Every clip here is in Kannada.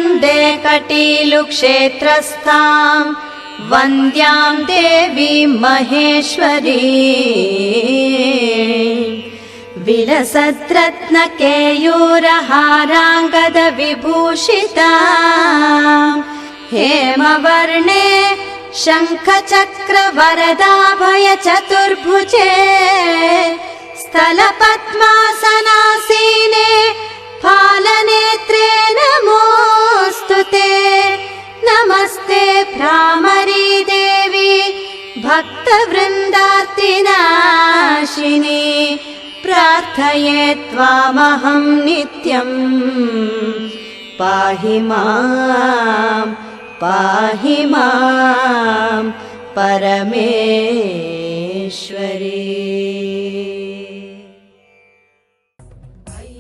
वन्दे कटीलुक्षेत्रस्थां वन्द्यां देवीं महेश्वरीं विलसद्रत्नकेयूरहाराङ्गदविभूषितां हेमवर्णे शङ्खचक्रवरदाभयचतुर्भुजे स्थलपद्मासनासीने फालनेत्रे नमोऽस्तुते नमस्ते भ्रामरी देवी भक्तवृन्दार्तिनाशिनी प्रार्थये त्वामहं नित्यं पाहि मां परमेश्वरी.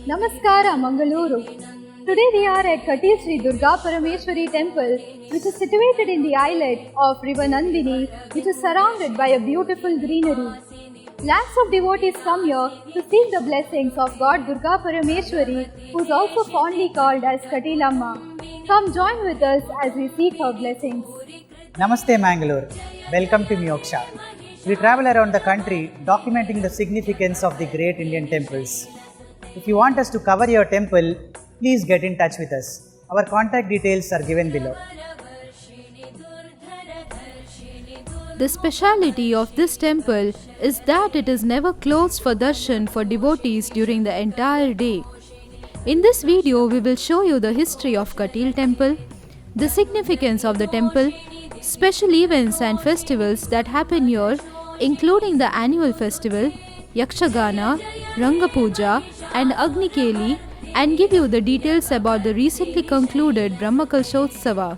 Namaskara, Mangaluru. Today we are at Katil Sri Durga Parameshwari temple, which is situated in the islet of River Nandini, which is surrounded by a beautiful greenery. Lakhs of devotees come here to seek the blessings of God Durga Parameshwari, who is also fondly called as Katilamma. Come join with us as we seek her blessings. Namaste Mangalore. Welcome to Moksha. We travel around the country documenting the significance of the great Indian temples. If you want us to cover your temple, please get in touch with us. Our contact details are given below. The speciality of this temple is that it is never closed for darshan for devotees during the entire day. In this video, we will show you the history of Katil temple, the significance of the temple, special events and festivals that happen here, including the annual festival, Yakshagana, Rangapuja and Agnikeli, and give you the details about the recently concluded Brahmakalshotsava.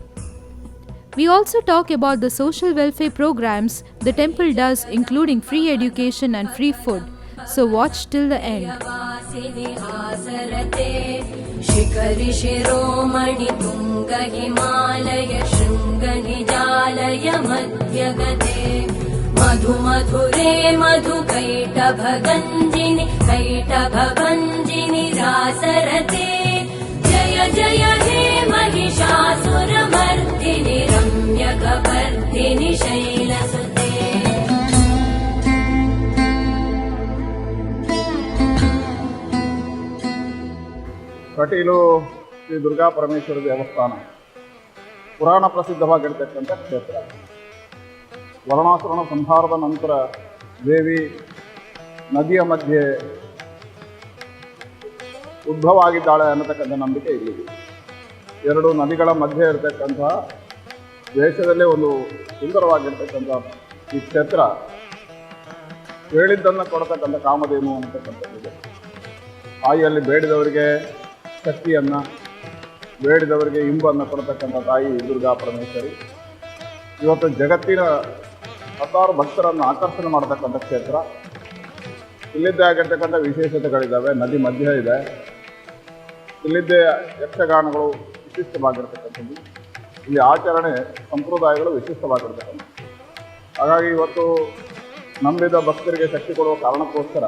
We also talk about the social welfare programs the temple does, including free education and free food. So watch till the end. शिखरि शिरोमणि तुंग हिमालय शृंग निजालय मध्यगते मधु मधुरे मधु कैटभगञ्जिनि रासरते जय जय हे महिषासुरमर्दिनि रम्यकपर्दिनि शैलसुते. ಕಟೀಲು ಶ್ರೀ ದುರ್ಗಾ ಪರಮೇಶ್ವರಿ ದೇವಸ್ಥಾನ ಪುರಾಣ ಪ್ರಸಿದ್ಧವಾಗಿರ್ತಕ್ಕಂಥ ಕ್ಷೇತ್ರ. ವರ್ಣಾಸುರನ ಸಂಹಾರದ ನಂತರ ದೇವಿ ನದಿಯ ಮಧ್ಯೆ ಉದ್ಭವ ಆಗಿದ್ದಾಳೆ ಅನ್ನತಕ್ಕಂಥ ನಂಬಿಕೆ ಇಲ್ಲಿದೆ. ಎರಡು ನದಿಗಳ ಮಧ್ಯೆ ಇರತಕ್ಕಂತಹ ದೇಶದಲ್ಲೇ ಒಂದು ಸುಂದರವಾಗಿರ್ತಕ್ಕಂಥ ಈ ಕ್ಷೇತ್ರ ಹೇಳಿದ್ದನ್ನು ಕೊಡತಕ್ಕಂಥ ಕಾಮಧೇನು ಅನ್ನತಕ್ಕಂಥದ್ದಿದೆ. ತಾಯಿಯಲ್ಲಿ ಬೇಡಿದವರಿಗೆ ಶಕ್ತಿಯನ್ನು, ಬೇಡಿದವರಿಗೆ ಇಂಬನ್ನು ಕೊಡತಕ್ಕಂಥ ತಾಯಿ ದುರ್ಗಾ ಪರಮೇಶ್ವರಿ. ಇವತ್ತು ಜಗತ್ತಿನ ಹತ್ತಾರು ಭಕ್ತರನ್ನು ಆಕರ್ಷಣೆ ಮಾಡತಕ್ಕಂಥ ಕ್ಷೇತ್ರ. ಇಲ್ಲಿದ್ದೇ ಆಗಿರ್ತಕ್ಕಂಥ ವಿಶೇಷತೆಗಳಿದ್ದಾವೆ. ನದಿ ಮಧ್ಯ ಇದೆ. ಇಲ್ಲಿದ್ದೇ ಯಕ್ಷಗಾನಗಳು ವಿಶಿಷ್ಟವಾಗಿರ್ತಕ್ಕಂಥದ್ದು. ಇಲ್ಲಿ ಆಚರಣೆ ಸಂಪ್ರದಾಯಗಳು ವಿಶಿಷ್ಟವಾಗಿರ್ತಕ್ಕಂಥದ್ದು. ಹಾಗಾಗಿ ಇವತ್ತು ನಂಬಿದ ಭಕ್ತರಿಗೆ ಶಕ್ತಿ ಕೊಡುವ ಕಾರಣಕ್ಕೋಸ್ಕರ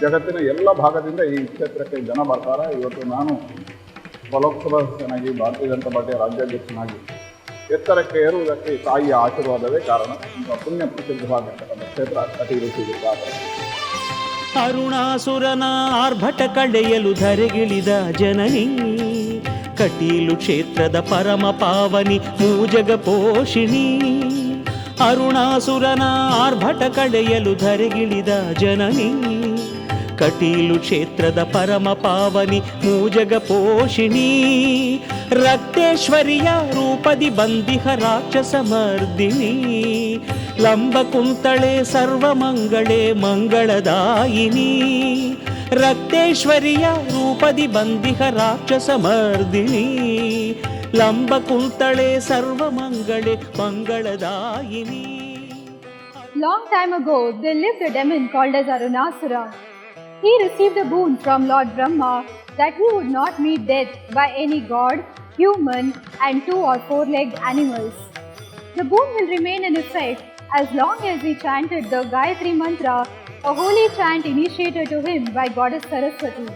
ಜಗತ್ತಿನ ಎಲ್ಲ ಭಾಗದಿಂದ ಈ ಕ್ಷೇತ್ರಕ್ಕೆ ಜನ ಬರ್ತಾರೆ. ಇವತ್ತು ನಾನು ಲೋಕಸಭಾ ಸದಸ್ಯನಾಗಿ, ಭಾರತೀಯ ಜನತಾ ಪಾರ್ಟಿಯ ರಾಜ್ಯಾಧ್ಯಕ್ಷನಾಗಿ ಎತ್ತರಕ್ಕೆ ಏರುವುದಕ್ಕೆ ತಾಯಿಯ ಆಶೀರ್ವಾದವೇ ಕಾರಣ. ಪುಣ್ಯ ಪ್ರಸಿದ್ಧವಾಗಿರ್ತಕ್ಕಂಥ ಕ್ಷೇತ್ರ ಕಟೀಲು ಶ್ರೀ ದುರ್ಗಾ ಪರಮೇಶ್ವರಿ. ಅರುಣಾಸುರನ ಆರ್ಭಟ ಕಳೆಯಲು ಧರೆಗಿಳಿದ ಜನನಿ, ಕಟೀಲು ಕ್ಷೇತ್ರದ ಪರಮ ಪಾವನಿ ಮೂಜಗ ಪೋಷಿಣಿ. ಅರುಣಾಸುರನ ಆರ್ಭಟ ಕಳೆಯಲು ಧರೆಗಿಳಿದ ಜನನಿ, ಕಟೀಲು ಕ್ಷೇತ್ರದ ಪರಮ ಪಾವನಿ ಮೂಜಗ ಪೋಷಿಣಿ. ರಕ್ತೇಶ್ವರಿಯ ರೂಪದಿ ಬಂದಿಹ ರಾಕ್ಷಸ ಮರ್ದಿನಿ, ಲಂಬ ಕುಂತಳೆ ಸರ್ವಮಂಗಳೇ ಮಂಗಳದಾಯಿನಿ. ರಕ್ತೇಶ್ವರಿಯ ರೂಪದಿ ಬಂದಿಹ ರಾಕ್ಷಸ ಮರ್ದಿನಿ, ಲಂಬ ಕುಂತಳೆ ಸರ್ವಮಂಗಳೇ ಮಂಗಳದಾಯಿನಿ. Long time ago, there lived a demon called as Arunasura. He received a boon from Lord Brahma that he would not meet death by any god, human, and 2 or 4-legged animals. The boon will remain in effect as long as he chanted the Gayatri Mantra, a holy chant initiated to him by Goddess Saraswati.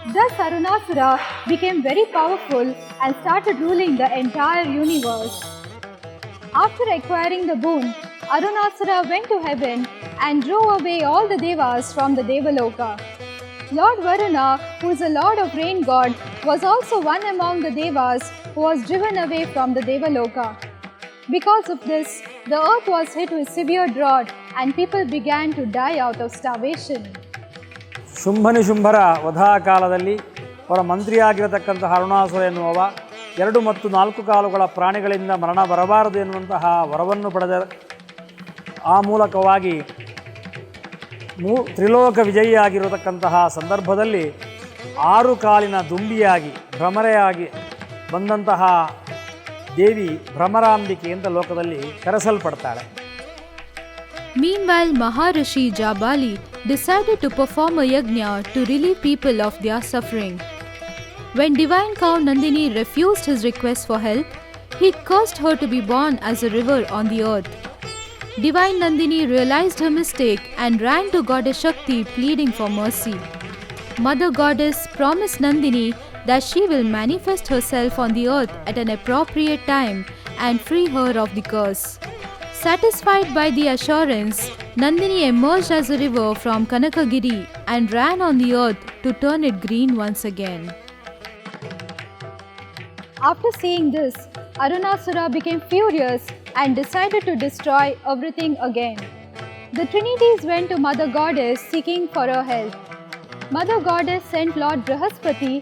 Thus Arunasura became very powerful and started ruling the entire universe. After acquiring the boon, Arunasura went to heaven and drove away all the devas from the Devaloka. Lord Varuna, who is the lord of rain god, was also one among the devas who was driven away from the Devaloka. Because of this, the earth was hit with severe drought and people began to die out of starvation. ಶುಂಭನಿಶುಂಭರ ವಧಾಕಾಲದಲ್ಲಿ ಅವರ ಮಂತ್ರಿಯಾಗಿರತಕ್ಕಂತಹ ಅರುಣಾಸುರ ಎನ್ನುವವ 2 ಮತ್ತು 4 ಕಾಲುಗಳ ಪ್ರಾಣಿಗಳಿಂದ ಮರಣ ಬರಬಾರದು ಎನ್ನುವಂತಹ ವರವನ್ನು ಪಡೆದ ಆ ಮೂಲಕವಾಗಿ ತ್ರಿಲೋಕ ವಿಜಯಿಯಾಗಿರತಕ್ಕಂತಹ ಸಂದರ್ಭದಲ್ಲಿ 6 ಕಾಲಿನ ದುಂಬಿಯಾಗಿ ಭ್ರಮರೆಯಾಗಿ ಬಂದಂತಹ ದೇವಿ ಭ್ರಮರಾಂಬಿಕೆ ಅಂತ ಲೋಕದಲ್ಲಿ ಕರೆಸಲ್ಪಡ್ತಾಳೆ. Meanwhile, Maharishi Jabali decided to perform a yajna to relieve people of their suffering. When divine cow Nandini refused his request for help, he cursed her to be born as a river on the earth. Divine Nandini realized her mistake and ran to Goddess Shakti pleading for mercy. Mother Goddess promised Nandini that she will manifest herself on the earth at an appropriate time and free her of the curse. Satisfied by the assurance, Nandini emerged as a river from Kanakagiri and ran on the earth to turn it green once again. After seeing this, Arunasura became furious and decided to destroy everything again. The Trinities went to Mother Goddess seeking for her help. Mother Goddess sent Lord Brihaspati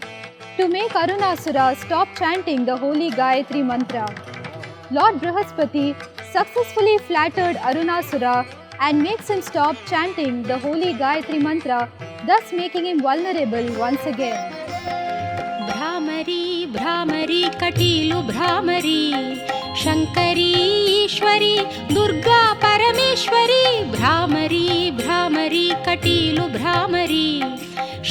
to make Arunasura stop chanting the holy Gayatri mantra. Lord Brihaspati successfully flattered Arunasura and makes him stop chanting the holy Gayatri mantra, thus making him vulnerable once again. Bhramari bhramari Kateel bhramari Shankari ईश्वरी दुर्गा परमेश्वरी भ्रामरी भ्रामरी कटीलु भ्रामरी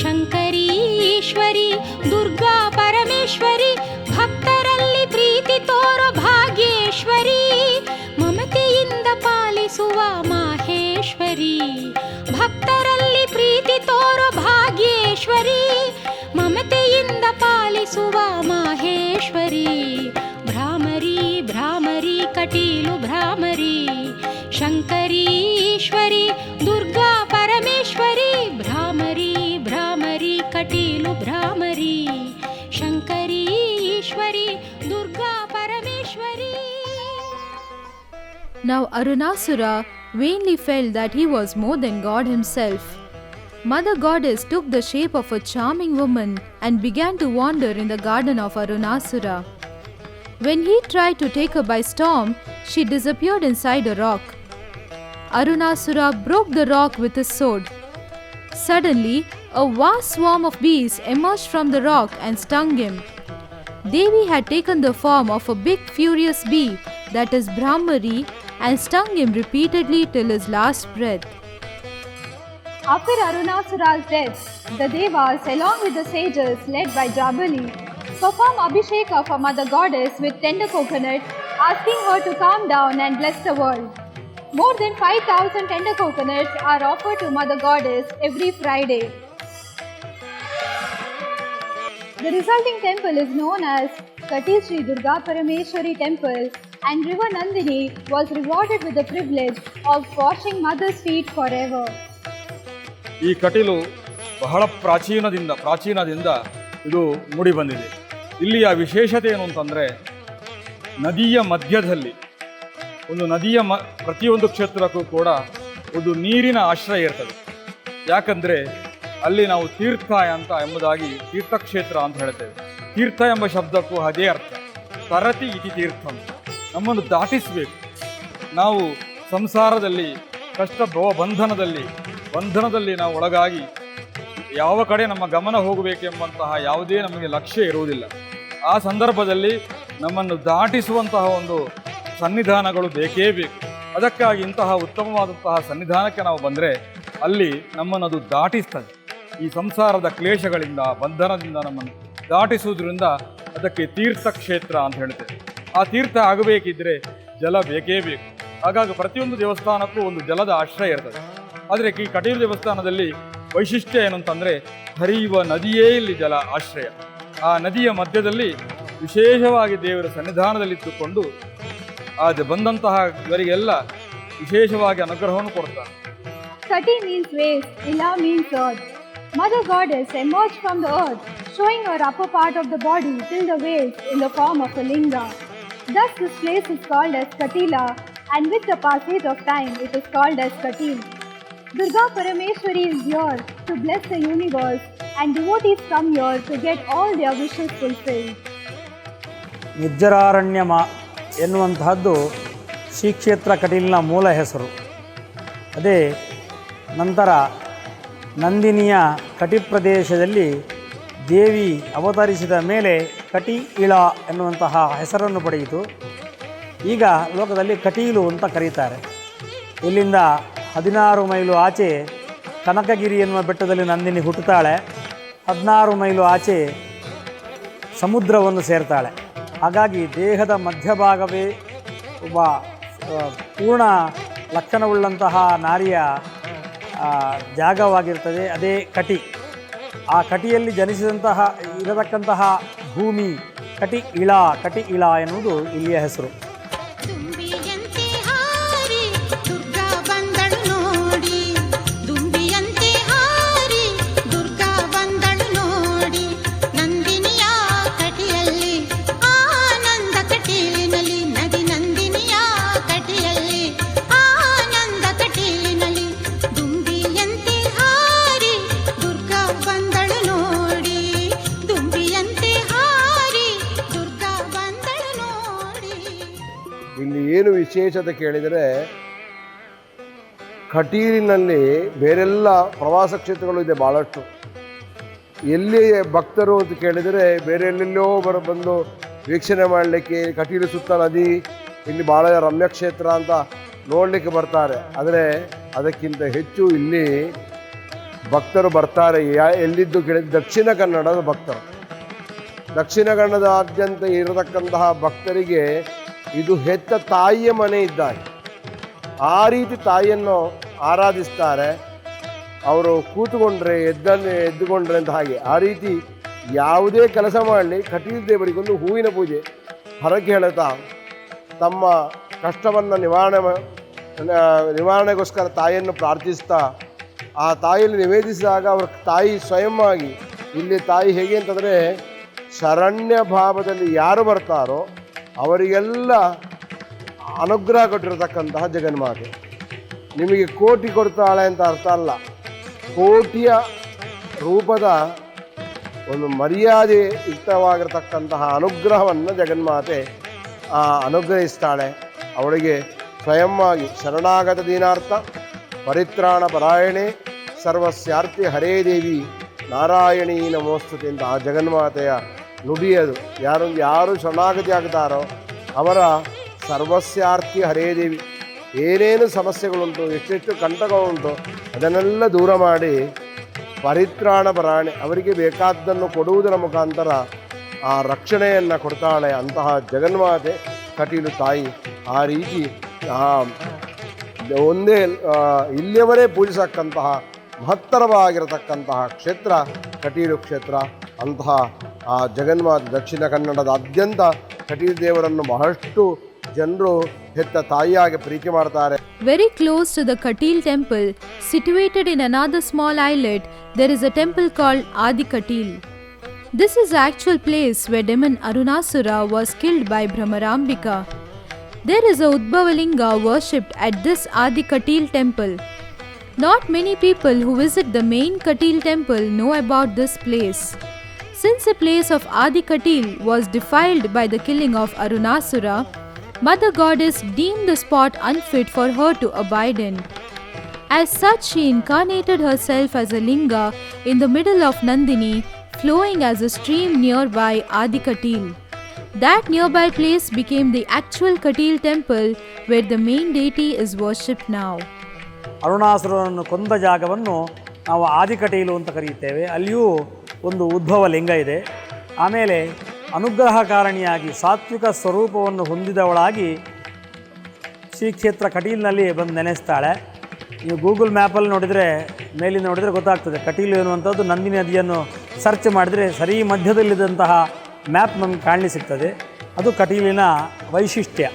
शंकरी ईश्वरी दुर्गा परमेश्वरी भक्तरल्ली प्रीति तोरो भाग्येश्वरी ममತೆಯಿಂದ ಪಾಲಿಸುವ ಮಾಹೇಶ್ವರಿ ಭಕ್ತರಲ್ಲಿ ಪ್ರೀತಿ ತೋರೋ ಭಾಗ್ಯೇಶ್ವರಿ ಮಮತೆಯಿಂದ ಪಾಲಿಸುವ Maheshwari Bhramari Bhramari Kateel Bhramari Shankari Eshwari Durga Parameshwari Bhramari Bhramari Kateel Bhramari Shankari Eshwari Durga Parameshwari. Now Arunasura vainly felt that he was more than God himself. Mother Goddess took the shape of a charming woman and began to wander in the garden of Arunasura. When he tried to take her by storm, she disappeared inside a rock. Arunasura broke the rock with his sword. Suddenly, a vast swarm of bees emerged from the rock and stung him. Devi had taken the form of a big furious bee, that is Brahmari, and stung him repeatedly till his last breath. After Arunasura's death, the Devas, along with the sages led by Jabali, perform Abhisheka for Mother Goddess with tender coconut, asking her to calm down and bless the world. More than 5,000 tender coconuts are offered to Mother Goddess every Friday. The resulting temple is known as Kati Sri Durga Parameshwari Temple, and River Nandini was rewarded with the privilege of washing Mother's feet forever. ಈ ಕಟೀಲು ಬಹಳ ಪ್ರಾಚೀನದಿಂದ ಇದು ಮೂಡಿ ಬಂದಿದೆ. ಇಲ್ಲಿಯ ವಿಶೇಷತೆ ಏನು ಅಂತಂದರೆ, ನದಿಯ ಮಧ್ಯದಲ್ಲಿ ಒಂದು ನದಿಯ ಪ್ರತಿಯೊಂದು ಕ್ಷೇತ್ರಕ್ಕೂ ಕೂಡ ಒಂದು ನೀರಿನ ಆಶ್ರಯ ಇರ್ತದೆ. ಯಾಕಂದರೆ ಅಲ್ಲಿ ನಾವು ತೀರ್ಥ ಅಂತ ಎಂಬುದಾಗಿ ತೀರ್ಥಕ್ಷೇತ್ರ ಅಂತ ಹೇಳ್ತೇವೆ. ತೀರ್ಥ ಎಂಬ ಶಬ್ದಕ್ಕೂ ಅದೇ ಅರ್ಥ. ತರತಿ ಇತಿ ತೀರ್ಥಂ, ನಮ್ಮನ್ನು ದಾಟಿಸಬೇಕು. ನಾವು ಸಂಸಾರದಲ್ಲಿ ಬಂಧನದಲ್ಲಿ ನಾವು ಒಳಗಾಗಿ ಯಾವ ಕಡೆ ನಮ್ಮ ಗಮನ ಹೋಗಬೇಕೆಂಬಂತಹ ಯಾವುದೇ ನಮಗೆ ಲಕ್ಷ್ಯ ಇರುವುದಿಲ್ಲ. ಆ ಸಂದರ್ಭದಲ್ಲಿ ನಮ್ಮನ್ನು ದಾಟಿಸುವಂತಹ ಒಂದು ಸನ್ನಿಧಾನಗಳು ಬೇಕೇ ಬೇಕು. ಅದಕ್ಕಾಗಿ ಇಂತಹ ಉತ್ತಮವಾದಂತಹ ಸನ್ನಿಧಾನಕ್ಕೆ ನಾವು ಬಂದರೆ ಅಲ್ಲಿ ನಮ್ಮನ್ನು ಅದು ದಾಟಿಸ್ತದೆ. ಈ ಸಂಸಾರದ ಕ್ಲೇಶಗಳಿಂದ ಬಂಧನದಿಂದ ನಮ್ಮನ್ನು ದಾಟಿಸುವುದರಿಂದ ಅದಕ್ಕೆ ತೀರ್ಥಕ್ಷೇತ್ರ ಅಂತ ಹೇಳ್ತೇವೆ. ಆ ತೀರ್ಥ ಆಗಬೇಕಿದ್ರೆ ಜಲ ಬೇಕೇ ಬೇಕು. ಹಾಗಾಗಿ ಪ್ರತಿಯೊಂದು ದೇವಸ್ಥಾನಕ್ಕೂ ಒಂದು ಜಲದ ಆಶ್ರಯ ಇರ್ತದೆ. ಆದರೆ ಈ ಕಟೀಲು ದೇವಸ್ಥಾನದಲ್ಲಿ ವೈಶಿಷ್ಟ್ಯ ಏನು ಅಂತಂದರೆ ಹರಿಯುವ ನದಿಯೇ ಇಲ್ಲಿ ಜಲ ಆಶ್ರಯ. ಆ ನದಿಯ ಮಧ್ಯದಲ್ಲಿ ವಿಶೇಷವಾಗಿ ದೇವರ ಸನ್ನಿಧಾನದಲ್ಲಿದ್ದುಕೊಂಡು ಬಂದಂತಹ ಇವರಿಗೆಲ್ಲ ವಿಶೇಷವಾಗಿ ಅನುಗ್ರಹವನ್ನು ಕೊಡ್ತಾರೆ. Kati means waves, Ila means earth. Mother Goddess emerged from the earth, showing her upper part of the body till the waist in the form of a linga. Thus this place is called as Katila, and with the passage of time it is called as Katil. Durga Parameshwari is here to bless the universe, and devotees come here to get all their wishes fulfilled. ನಿರ್ಜರಾರಣ್ಯಮ ಎನ್ನುವಂತಹದ್ದು ಶ್ರೀ ಕ್ಷೇತ್ರ ಕಟೀಲಿನ ಮೂಲ ಹೆಸರು. ಅದೇ ನಂತರ ನಂದಿನಿಯ ಕಟಿ ಪ್ರದೇಶದಲ್ಲಿ ದೇವಿ ಅವತರಿಸಿದ ಮೇಲೆ ಕಟಿ ಇಳ ಎನ್ನುವಂತಹ ಹೆಸರನ್ನು ಪಡೆಯಿತು. ಈಗ ಲೋಕದಲ್ಲಿ ಕಟೀಲು ಅಂತ ಕರೀತಾರೆ. ಇಲ್ಲಿಂದ 16 ಮೈಲು ಆಚೆ ಕನಕಗಿರಿ ಎನ್ನುವ ಬೆಟ್ಟದಲ್ಲಿ ನಂದಿನಿ ಹುಟ್ಟುತ್ತಾಳೆ. 16 ಮೈಲು ಆಚೆ ಸಮುದ್ರವನ್ನು ಸೇರ್ತಾಳೆ. ಹಾಗಾಗಿ ದೇಹದ ಮಧ್ಯಭಾಗವೇ ಒಬ್ಬ ಪೂರ್ಣ ಲಕ್ಷಣವುಳ್ಳಂತಹ ನಾರಿಯ ಜಾಗವಾಗಿರ್ತದೆ. ಅದೇ ಕಟಿ. ಆ ಕಟಿಯಲ್ಲಿ ಜನಿಸಿದಂತಹ ಇರತಕ್ಕಂತಹ ಭೂಮಿ ಕಟಿ ಇಳ ಎನ್ನುವುದು ಇಲ್ಲಿಯ ಹೆಸರು. ದುಂಬಿಯಂತೆ ಹಾರಿ ದುರ್ಗಾ ಬಂದಳು ನೋಡಿ, ದುಂಬಿಯಂತೆ ಹಾರಿ ದುರ್ಗಾ ಬಂದಳು ನೋಡಿ, ನಂದಿನಿಯ ಕಟಿಯಲ್ಲಿ ಆನಂದ ಕಟೀಲಿನಲ್ಲಿ, ನದಿ ನಂದಿನಿಯ ಕಟಿಯಲ್ಲಿ ಆನಂದ ಕಟೀಲಿನಲ್ಲಿ, ದುಂಬಿಯಂತೆ ಹಾರಿ ದುರ್ಗಾ ಬಂದಳು ನೋಡಿ, ದುಂಬಿಯಂತೆ ಹಾರಿ ದುರ್ಗಾ ಬಂದಳು ನೋಡಿ. ಇಲ್ಲಿ ಏನು ವಿಶೇಷತೆ ಕೇಳಿದರೆ, ಕಟೀಲಿನಲ್ಲಿ ಬೇರೆಲ್ಲ ಪ್ರವಾಸ ಕ್ಷೇತ್ರಗಳು ಇದೆ ಭಾಳಷ್ಟು. ಎಲ್ಲಿ ಭಕ್ತರು ಅಂತ ಕೇಳಿದರೆ ಬೇರೆ ಎಲ್ಲೆಲ್ಲೋ ಬಂದು ವೀಕ್ಷಣೆ ಮಾಡಲಿಕ್ಕೆ ಕಟೀಲು ಸುತ್ತ ನದಿ ಇಲ್ಲಿ ಭಾಳ ರಮ್ಯಕ್ಷೇತ್ರ ಅಂತ ನೋಡಲಿಕ್ಕೆ ಬರ್ತಾರೆ. ಆದರೆ ಅದಕ್ಕಿಂತ ಹೆಚ್ಚು ಇಲ್ಲಿ ಭಕ್ತರು ಬರ್ತಾರೆ. ಎಲ್ಲಿದ್ದು ಕೇಳಿದ ದಕ್ಷಿಣ ಕನ್ನಡದ ಭಕ್ತರು. ದಕ್ಷಿಣ ಕನ್ನಡದಾದ್ಯಂತ ಇರತಕ್ಕಂತಹ ಭಕ್ತರಿಗೆ ಇದು ಹೆತ್ತ ತಾಯಿಯ ಮನೆ ಇದ್ದಾರೆ. ಆ ರೀತಿ ತಾಯಿಯನ್ನು ಆರಾಧಿಸ್ತಾರೆ. ಅವರು ಕೂತುಕೊಂಡ್ರೆ ಎದ್ದುಕೊಂಡ್ರೆ ಅಂತ ಹಾಗೆ. ಆ ರೀತಿ ಯಾವುದೇ ಕೆಲಸ ಮಾಡಲಿ ಕಟೀಲು ದೇವರಿಗೊಂದು ಹೂವಿನ ಪೂಜೆ ಹರಕೆ ಹೇಳುತ್ತಾ ತಮ್ಮ ಕಷ್ಟವನ್ನು ನಿವಾರಣೆಗೋಸ್ಕರ ತಾಯಿಯನ್ನು ಪ್ರಾರ್ಥಿಸ್ತಾ ಆ ತಾಯಿಯಲ್ಲಿ ನಿವೇದಿಸಿದಾಗ ಅವ್ರ ತಾಯಿ ಸ್ವಯಂವಾಗಿ, ಇಲ್ಲಿ ತಾಯಿ ಹೇಗೆ ಅಂತಂದರೆ ಶರಣ್ಯ ಭಾವದಲ್ಲಿ ಯಾರು ಬರ್ತಾರೋ ಅವರಿಗೆಲ್ಲ ಅನುಗ್ರಹ ಕೊಟ್ಟಿರತಕ್ಕಂತಹ ಜಗನ್ಮಾತೆ. ನಿಮಗೆ ಕೋಟಿ ಕೊಡ್ತಾಳೆ ಅಂತ ಅರ್ಥ ಅಲ್ಲ, ಕೋಟಿಯ ರೂಪದ ಒಂದು ಮರ್ಯಾದೆ ಯುಕ್ತವಾಗಿರತಕ್ಕಂತಹ ಅನುಗ್ರಹವನ್ನು ಜಗನ್ಮಾತೆ ಅನುಗ್ರಹಿಸ್ತಾಳೆ. ಅವಳಿಗೆ ಸ್ವಯಂವಾಗಿ ಶರಣಾಗತ ದೀನಾರ್ಥ ಪರಿತ್ರಾಣ ಪರಾಯಣೆ ಸರ್ವಸ್ಯಾರ್ಥಿ ಹರೇ ದೇವಿ ನಾರಾಯಣೀ ನಮೋಸ್ತುತೆ ಅಂತ ಆ ಜಗನ್ಮಾತೆಯ ನುಡಿಯದು. ಯಾರು ಶರಣಾಗತಿ ಆಗ್ತಾರೋ ಅವರ ಸರ್ವಸ್ಯಾರ್ಥಿ ಹರೇ ದೇವಿ. ಏನೇನು ಸಮಸ್ಯೆಗಳುಂಟು, ಎಷ್ಟೆಷ್ಟು ಕಂಟಕಗಳುಂಟು ಅದನ್ನೆಲ್ಲ ದೂರ ಮಾಡಿ ಪರಿತ್ರಾಣ ಪರಾಯಣೆ ಅವರಿಗೆ ಬೇಕಾದ್ದನ್ನು ಕೊಡುವುದರ ಮುಖಾಂತರ ಆ ರಕ್ಷಣೆಯನ್ನು ಕೊಡ್ತಾಳೆ ಅಂತಹ ಜಗನ್ಮಾತೆ ಕಟೀಲು ತಾಯಿ. ಆ ರೀತಿ ಒಂದೇ ಇಲ್ಲಿಯವರೇ ಪೂಜಿಸಕ್ಕಂತಹ ಮಹತ್ತರವಾಗಿರತಕ್ಕಂತಹ ಕ್ಷೇತ್ರ ಕಟೀಲು ಕ್ಷೇತ್ರ. ಅಂತಹ ಆ ಜಗನ್ಮಾತೆ ದಕ್ಷಿಣ ಕನ್ನಡದಾದ್ಯಂತ ಕಟೀಲು ದೇವರನ್ನು ಬಹಳಷ್ಟು ಜನರು ಹೆತ್ತ ತಾಯಿಯಾಗಿ ಪ್ರೀತಿ ಮಾಡ್ತಾರೆ. Very close to the Katil temple, situated in another small islet, there is a temple called Adi Katil. This is the actual place where demon Arunasura was killed by Brahmarambika. There is a Udbhavalinga worshipped at this Adi Katil temple. Not many people who visit the main Katil temple know about this place. Since the place of Adi Katil was defiled by the killing of Arunasura, Mother Goddess deemed the spot unfit for her to abide in. As such, she incarnated herself as a linga in the middle of Nandini, flowing as a stream nearby Adi Katil. That nearby place became the actual Katil temple where the main deity is worshipped now. ಅರುಣಾಸುರನನ್ನು ಕೊಂದ ಜಾಗವನ್ನು ನಾವು ಆದಿಕಟೀಲು ಅಂತ ಕರೆಯುತ್ತೇವೆ. ಅಲ್ಲಿಯೂ ಒಂದು ಉದ್ಭವ ಲಿಂಗ ಇದೆ. ಆಮೇಲೆ ಅನುಗ್ರಹಕಾರಣಿಯಾಗಿ ಸಾತ್ವಿಕ ಸ್ವರೂಪವನ್ನು ಹೊಂದಿದವಳಾಗಿ ಶ್ರೀ ಕ್ಷೇತ್ರ ಕಟೀಲಿನಲ್ಲಿ ಬಂದು ನೆನೆಸ್ತಾಳೆ. ನೀವು ಗೂಗಲ್ ಮ್ಯಾಪಲ್ಲಿ ನೋಡಿದರೆ ಮೇಲಿಂದ ನೋಡಿದರೆ ಗೊತ್ತಾಗ್ತದೆ. ಕಟೀಲು ಎನ್ನುವಂಥದ್ದು ನಂದಿನಿ ನದಿಯನ್ನು ಸರ್ಚ್ ಮಾಡಿದರೆ ಸರಿ ಮಧ್ಯದಲ್ಲಿದ್ದಂತಹ ಮ್ಯಾಪ್ ನಮಗೆ ಕಾಣಲಿ ಸಿಗ್ತದೆ. ಅದು ಕಟೀಲಿನ ವೈಶಿಷ್ಟ್ಯ.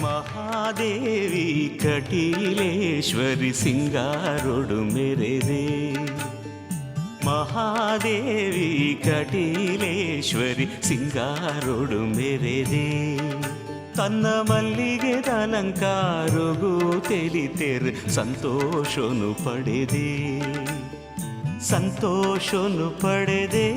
ಮಹಾದೇವಿ ಕಟೀಲೇಶ್ವರಿ ಸಿಂಗಾರೊಡು ಮೆರೆದೆ, ಮಹಾದೇವಿ ಕಟೀಲೇಶ್ವರಿ ಸಿಂಗಾರೊಡು ಮೆರೆದೆ, ತನ್ನ ಮಲ್ಲಿಗೆ ಅಲಂಕಾರಗೂ ತೆಲಿತೆರ್ ಸಂತೋಷನು ಪಡೆದೆ, ಸಂತೋಷನು ಪಡೆದೆ.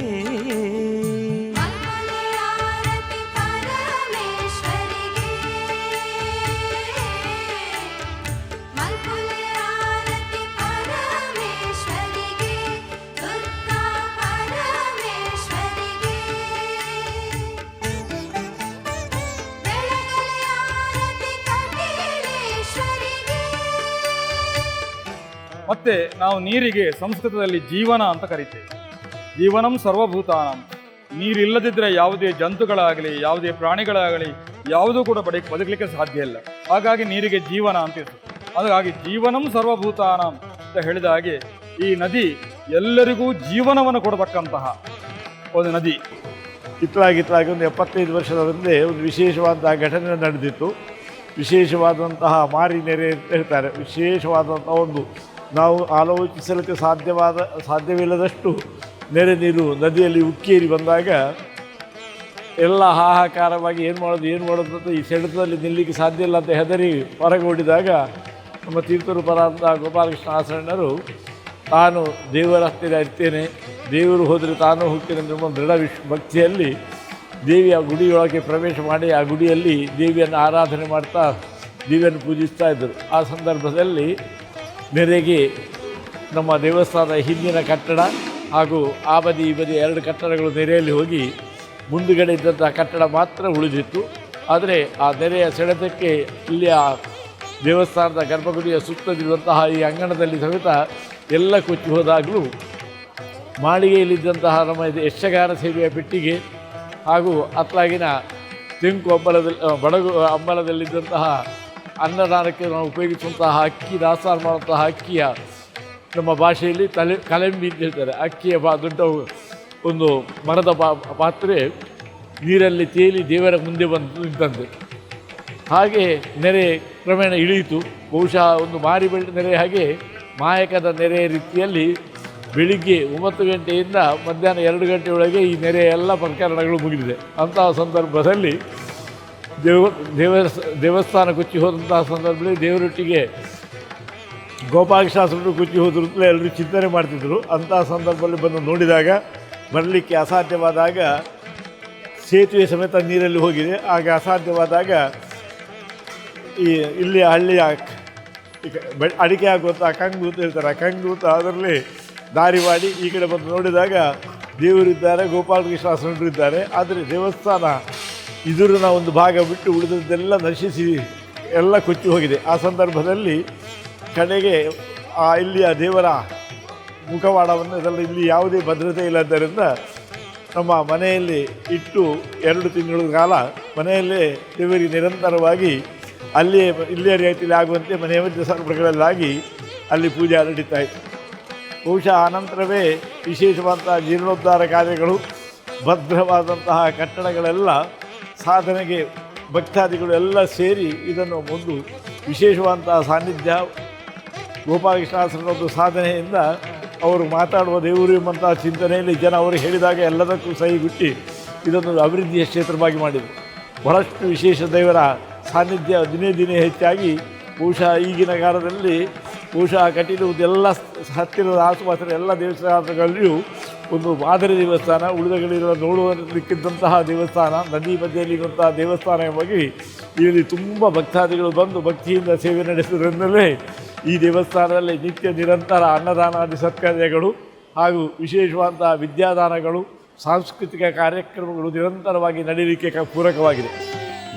ಮತ್ತೆ ನಾವು ನೀರಿಗೆ ಸಂಸ್ಕೃತದಲ್ಲಿ ಜೀವನ ಅಂತ ಕರಿತೇವೆ. ಜೀವನಂ ಸರ್ವಭೂತಾನಂ. ನೀರಿಲ್ಲದಿದ್ದರೆ ಯಾವುದೇ ಜಂತುಗಳಾಗಲಿ ಯಾವುದೇ ಪ್ರಾಣಿಗಳಾಗಲಿ ಯಾವುದೂ ಕೂಡ ಬದುಕಲಿಕ್ಕೆ ಸಾಧ್ಯ ಇಲ್ಲ. ಹಾಗಾಗಿ ನೀರಿಗೆ ಜೀವನ ಅಂತ ಇರ್ತದೆ. ಹಾಗಾಗಿ ಜೀವನಂ ಸರ್ವಭೂತಾನಂ ಅಂತ ಹೇಳಿದ ಹಾಗೆ ಈ ನದಿ ಎಲ್ಲರಿಗೂ ಜೀವನವನ್ನು ಕೊಡತಕ್ಕಂತಹ ಒಂದು ನದಿ. ಇತ್ತಲಾಗಿ ಒಂದು 75 ವರ್ಷದ ಹಿಂದೆ ಒಂದು ವಿಶೇಷವಾದಂತಹ ಘಟನೆ ನಡೆದಿತ್ತು. ವಿಶೇಷವಾದಂತಹ ಮಾರಿ ನೆರೆ ಅಂತ ಹೇಳ್ತಾರೆ. ವಿಶೇಷವಾದಂತಹ ಒಂದು ನಾವು ಆಲೋಚಿಸಲಿಕ್ಕೆ ಸಾಧ್ಯವಿಲ್ಲದಷ್ಟು ನೆರೆ ನೀರು ನದಿಯಲ್ಲಿ ಉಕ್ಕೇರಿ ಬಂದಾಗ ಎಲ್ಲ ಹಾಹಾಕಾರವಾಗಿ ಏನು ಮಾಡೋದು ಅಂತ ಈ ಸೆಳೆತದಲ್ಲಿ ನಿಲ್ಲಲಿಕ್ಕೆ ಸಾಧ್ಯ ಇಲ್ಲ ಅಂತ ಹೆದರಿ ಹೊರಗೆ ಓಡಿದಾಗ ನಮ್ಮ ತೀರ್ಥರು ಪರಾಂತ ಗೋಪಾಲಕೃಷ್ಣ ಆಸರಣರು ತಾನು ದೇವರ ಹತ್ತಿರ ಇರ್ತೇನೆ, ದೇವರು ಹೋದರೆ ತಾನು ಹೋಗ್ತೇನೆ ಎಂಬ ದೃಢ ಭಕ್ತಿಯಲ್ಲಿ ದೇವಿಯ ಗುಡಿಯೊಳಗೆ ಪ್ರವೇಶ ಮಾಡಿ ಆ ಗುಡಿಯಲ್ಲಿ ದೇವಿಯನ್ನು ಆರಾಧನೆ ಮಾಡ್ತಾ ದೇವಿಯನ್ನು ಪೂಜಿಸ್ತಾ ಇದ್ದರು. ಆ ಸಂದರ್ಭದಲ್ಲಿ ನೆರೆಗೆ ನಮ್ಮ ದೇವಸ್ಥಾನದ ಹಿಂದಿನ ಕಟ್ಟಡ ಹಾಗೂ ಆ ಬದಿ ಈ ಬದಿ 2 ಕಟ್ಟಡಗಳು ನೆರೆಯಲ್ಲಿ ಹೋಗಿ ಮುಂದುಗಡೆ ಇದ್ದಂಥ ಕಟ್ಟಡ ಮಾತ್ರ ಉಳಿದಿತ್ತು. ಆದರೆ ಆ ನೆರೆಯ ಸೆಳೆತಕ್ಕೆ ಇಲ್ಲಿಯ ದೇವಸ್ಥಾನದ ಗರ್ಭಗುಡಿಯ ಸುತ್ತಲಿರುವಂತಹ ಈ ಅಂಗಣದಲ್ಲಿ ಸಮೇತ ಎಲ್ಲ ಕೊಚ್ಚಿ ಹೋದಾಗಲೂ ಮಾಳಿಗೆಯಲ್ಲಿದ್ದಂತಹ ನಮ್ಮ ಯಕ್ಷಗಾನ ಸೇವೆಯ ಪೆಟ್ಟಿಗೆ ಹಾಗೂ ಅತ್ಲಾಗಿನ ತೆಂಕು ಅಂಬಲದಲ್ಲಿದ್ದಂತಹ ಅನ್ನದಾನಕ್ಕೆ ನಾವು ಉಪಯೋಗಿಸುವಂತಹ ಅಕ್ಕಿ, ದಾಸ್ತಾನು ಮಾಡುವಂತಹ ಅಕ್ಕಿಯ ನಮ್ಮ ಭಾಷೆಯಲ್ಲಿ ಕಲೆಂಬಿ ಅಂತ ಹೇಳ್ತಾರೆ. ಅಕ್ಕಿಯ ದೊಡ್ಡ ಒಂದು ಮರದ ಪಾತ್ರೆ ನೀರಲ್ಲಿ ತೇಲಿ ದೇವರ ಮುಂದೆ ಬಂದು ನಿಂತಂತೆ. ಹಾಗೆ ನೆರೆ ಕ್ರಮೇಣ ಇಳಿಯಿತು. ಬಹುಶಃ ಒಂದು ಮಾರಿ ನೆರೆ ಹಾಗೆ ಮಾಯಕದ ನೆರೆಯ ರೀತಿಯಲ್ಲಿ ಬೆಳಿಗ್ಗೆ 9 ಗಂಟೆಯಿಂದ ಮಧ್ಯಾಹ್ನ 2 ಗಂಟೆಯೊಳಗೆ ಈ ನೆರೆಯ ಎಲ್ಲ ಪ್ರಕರಣಗಳು ಮುಗಿದಿದೆ. ಅಂತಹ ಸಂದರ್ಭದಲ್ಲಿ ದೇವಸ್ಥಾನ ಕೊಚ್ಚಿ ಹೋದಂತಹ ಸಂದರ್ಭದಲ್ಲಿ ದೇವರೊಟ್ಟಿಗೆ ಗೋಪಾಲಕೃಷ್ಣರು ಕೊಚ್ಚಿ ಹೋದ್ರು ಅಂತಲೇ ಎಲ್ಲರೂ ಚಿಂತನೆ ಮಾಡ್ತಿದ್ರು. ಅಂತಹ ಸಂದರ್ಭದಲ್ಲಿ ಬಂದು ನೋಡಿದಾಗ ಬರಲಿಕ್ಕೆ ಅಸಾಧ್ಯವಾದಾಗ ಸೇತುವೆ ಸಮೇತ ನೀರಲ್ಲಿ ಹೋಗಿದೆ. ಆಗ ಅಸಾಧ್ಯವಾದಾಗ ಇಲ್ಲಿ ಹಳ್ಳಿಯ ಅಡಿಕೆ ಹಾಕುವಂಥ ಕಂಗು ಅಂತ ಹೇಳ್ತಾರೆ. ಆ ಕಂಗು ಅಂತ ಅದರಲ್ಲಿ ದಾರಿ ಮಾಡಿ ಈ ಕಡೆ ಬಂದು ನೋಡಿದಾಗ ದೇವರಿದ್ದಾರೆ, ಗೋಪಾಲಕೃಷ್ಣರು ಇದ್ದಾರೆ. ಆದರೆ ದೇವಸ್ಥಾನ ಇದುರಿನ ಒಂದು ಭಾಗ ಬಿಟ್ಟು ಉಳಿದದ್ದೆಲ್ಲ ನಶಿಸಿ ಎಲ್ಲ ಕೊಚ್ಚಿ ಹೋಗಿದೆ. ಆ ಸಂದರ್ಭದಲ್ಲಿ ಕಡೆಗೆ ಇಲ್ಲಿಯ ದೇವರ ಮುಖವಾಡವನ್ನು ಇದರಲ್ಲಿ ಇಲ್ಲಿ ಯಾವುದೇ ಭದ್ರತೆ ಇಲ್ಲದ್ದರಿಂದ ನಮ್ಮ ಮನೆಯಲ್ಲಿ ಇಟ್ಟು 2 ತಿಂಗಳ ಕಾಲ ಮನೆಯಲ್ಲೇ ದೇವರಿಗೆ ನಿರಂತರವಾಗಿ ಇಲ್ಲಿಯ ರೀತಿಯಲ್ಲಿ ಆಗುವಂತೆ ಮನೆಯ ಮಧ್ಯೆ ಸಂದರ್ಭಗಳಲ್ಲಾಗಿ ಅಲ್ಲಿ ಪೂಜೆ ನಡೀತಾ ಇತ್ತು. ಬಹುಶಃ ಆನಂತರವೇ ವಿಶೇಷವಾದಂತಹ ಜೀರ್ಣೋದ್ಧಾರ ಕಾರ್ಯಗಳು, ಭದ್ರವಾದಂತಹ ಕಟ್ಟಡಗಳೆಲ್ಲ ಸಾಧನೆಗೆ ಭಕ್ತಾದಿಗಳು ಎಲ್ಲ ಸೇರಿ ಇದನ್ನು ಒಂದು ವಿಶೇಷವಾದಂತಹ ಸಾನ್ನಿಧ್ಯ ಗೋಪಾಲಕೃಷ್ಣಾಶ್ರಮದ ಸಾಧನೆಯಿಂದ ಅವರು ಮಾತಾಡುವ ದೇವರು ಎಂಬಂತಹ ಚಿಂತನೆಯಲ್ಲಿ ಜನ ಅವರು ಹೇಳಿದಾಗ ಎಲ್ಲದಕ್ಕೂ ಸಹಿಗುಟ್ಟಿ ಇದನ್ನು ಅಭಿವೃದ್ಧಿಯ ಕ್ಷೇತ್ರವಾಗಿ ಮಾಡಿದರು. ಬಹಳಷ್ಟು ವಿಶೇಷ ದೇವರ ಸಾನ್ನಿಧ್ಯ ದಿನೇ ದಿನೇ ಹೆಚ್ಚಾಗಿ ಬಹುಶಃ ಈಗಿನ ಕಾಲದಲ್ಲಿ ಬಹುಶಃ ಕಟೀಲುವುದೆಲ್ಲ ಹತ್ತಿರದ ಆಸುಪಾಸಿನ ಎಲ್ಲ ದೇವಸ್ಥಾನಗಳಲ್ಲಿಯೂ ಒಂದು ಮಾದರಿ ದೇವಸ್ಥಾನ, ಉಳಿದಗಳಿರುವ ನೋಡುವುದಕ್ಕಿದ್ದಂತಹ ದೇವಸ್ಥಾನ, ನದಿ ಮಧ್ಯೆಯಲ್ಲಿರುವಂತಹ ದೇವಸ್ಥಾನ ಎಂಬುದಾಗಿ ಇಲ್ಲಿ ತುಂಬ ಭಕ್ತಾದಿಗಳು ಬಂದು ಭಕ್ತಿಯಿಂದ ಸೇವೆ ನಡೆಸುವುದರಿಂದಲೇ ಈ ದೇವಸ್ಥಾನದಲ್ಲಿ ನಿತ್ಯ ನಿರಂತರ ಅನ್ನದಾನಾದಿ ಸತ್ಕಾರ್ಯಗಳು ಹಾಗೂ ವಿಶೇಷವಾದಂತಹ ವಿದ್ಯಾದಾನಗಳು, ಸಾಂಸ್ಕೃತಿಕ ಕಾರ್ಯಕ್ರಮಗಳು ನಿರಂತರವಾಗಿ ನಡೆಯಲಿಕ್ಕೆ ಪೂರಕವಾಗಿದೆ.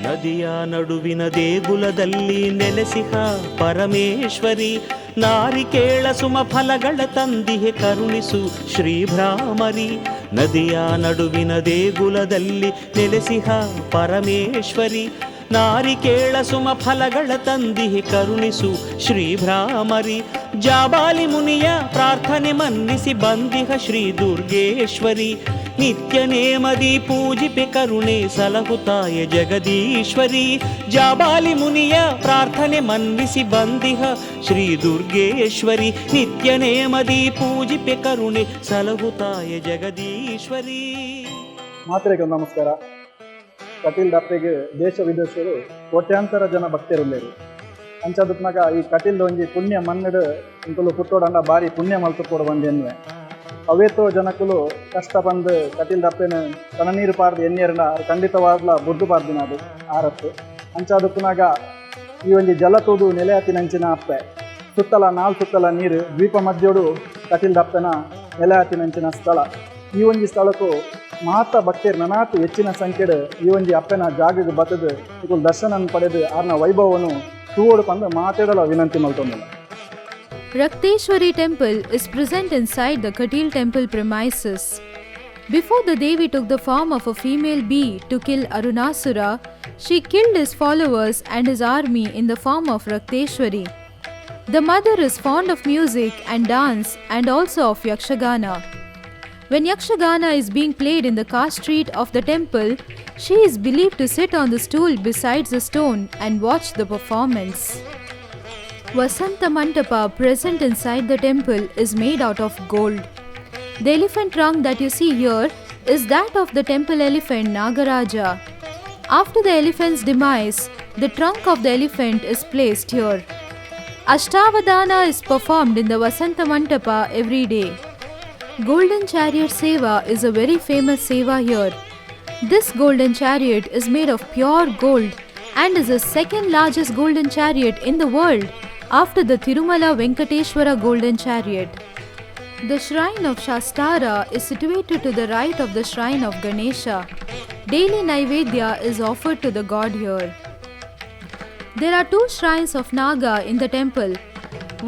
ನದಿಯ ನಡುವಿನ ದೇಗುಲದಲ್ಲಿ ನೆಲೆಸಿಹ ಪರಮೇಶ್ವರಿ, ನಾರಿಕೇಳ ಸುಮ ಫಲಗಳ ತಂದಿಹೆ ಕರುಣಿಸು ಶ್ರೀಭ್ರಾಮರಿ. ನದಿಯ ನಡುವಿನ ದೇಗುಲದಲ್ಲಿ ನೆಲೆಸಿಹ ಪರಮೇಶ್ವರಿ, ನಾರಿಕೇಳ ಸುಮ ಫಲಗಳ ತಂದಿಹೆ ಕರುಣಿಸು ಶ್ರೀಭ್ರಾಮರಿ. ಜಾಬಾಲಿ ಮುನಿಯ ಪ್ರಾರ್ಥನೆ ಮನ್ನಿಸಿ ಬಂದಿಹ ಶ್ರೀ ದುರ್ಗೇಶ್ವರಿ. ನಿತ್ಯ ನೇಮದಿ ಪೂಜಿಪೆ ಕರುಣೆ ಸಲಹುತಾಯ ಜಗದೀಶ್ವರಿ. ಜಾಬಾಲಿ ಮುನಿಯ ಪ್ರಾರ್ಥನೆ ಮನ್ನಿಸಿ ಬಂದಿಹ ಶ್ರೀ ದುರ್ಗೇಶ್ವರಿ. ನಿತ್ಯ ನೇಮದಿ ಪೂಜಿಪೆ ಕರುಣೆ ಸಲಹುತಾಯ ಜಗದೀಶ್ವರಿ. ಮಾತ್ರೆಗೆ ನಮಸ್ಕಾರ. ಕಟೀಲ್ ದಪ್ಪೆಗೆ ದೇಶ ವಿದೇಶರು ಕೋಟ್ಯಾಂತರ ಜನ ಭಕ್ತರುಳ್ಳೇರು. ಅಂಚಾದತ್ನಾಗ ಈ ಕಟೀಲ್ದ ಒಂಜಿ ಪುಣ್ಯ ಮನ್ನಡು ಇಂಕಲು ಪುಟ್ಟೋಡಂಡ ಬಾರಿ ಪುಣ್ಯ ಮಲ್ತುಕೋಡು ಬಂದು ಎನ್ನುವೆ. ಅವೇತೋ ಜನಕ್ಕಲು ಕಷ್ಟ ಬಂದು ಕಟೀಲ್ ದಪ್ಪೆನ ತನನೀರು ಪಾರ್ದು ಎಣ್ಣೆರನ ಖಂಡಿತವಾಗ್ಲ ಬುರ್ದು ಪಾರ್ದಿನ ಅದು ಆರತ್ತು. ಅಂಚಾದತ್ನಾಗ ಈ ಒಂಜಿ ಜಲತೂದು ನೆಲೆಯತಿನಂಚಿನ ಅಪ್ಪೆ ಸುತ್ತಲ ಸುತ್ತಲ ನೀರು ದ್ವೀಪ ಮಧ್ಯೋಡು ಕಟೀಲ್ ದಪ್ಪೆನ ನೆಲೆಯತಿನಂಚಿನ ಸ್ಥಳ. ಈ ಒಂಜಿ ಸ್ಥಳಕ್ಕೂ ಮಹಾತ್ತ ಭಕ್ತರು ನನಾತು ಹೆಚ್ಚಿನ ಸಂಖ್ಯೆಡು ಈ ಒಂಜಿ ಅಪ್ಪನ ಜಾಗಕ್ಕೆ ಬತ್ತದು ಇಕುಲ್ ದರ್ಶನ ಪಡೆದು ಆರ್ನ ವೈಭವವನ್ನು ತೂವೋಡು ಪಂದು ಮಾತಾಡಲು ವಿನಂತಿ ಮಲ್ತೊಂದಿಲ್ಲ. Rakteshwari temple is present inside the Katil temple premises. Before the Devi took the form of a female bee to kill Arunasura, she killed his followers and his army in the form of Rakteshwari. The mother is fond of music and dance and also of Yakshagana. When Yakshagana is being played in the car street of the temple, she is believed to sit on the stool besides the stone and watch the performance. Vasanta Mantapa present inside the temple is made out of gold. The elephant trunk that you see here is that of the temple elephant Nagaraja. After the elephant's demise, the trunk of the elephant is placed here. Ashtavadana is performed in the Vasanta Mantapa every day. Golden Chariot Seva is a very famous seva here. This golden chariot is made of pure gold and is the second largest golden chariot in the world after the Tirumala Venkateshwara golden chariot. The shrine of Shastara is situated to the right of the shrine of Ganesha. Daily Naivedya is offered to the god here. There are 2 shrines of Naga in the temple.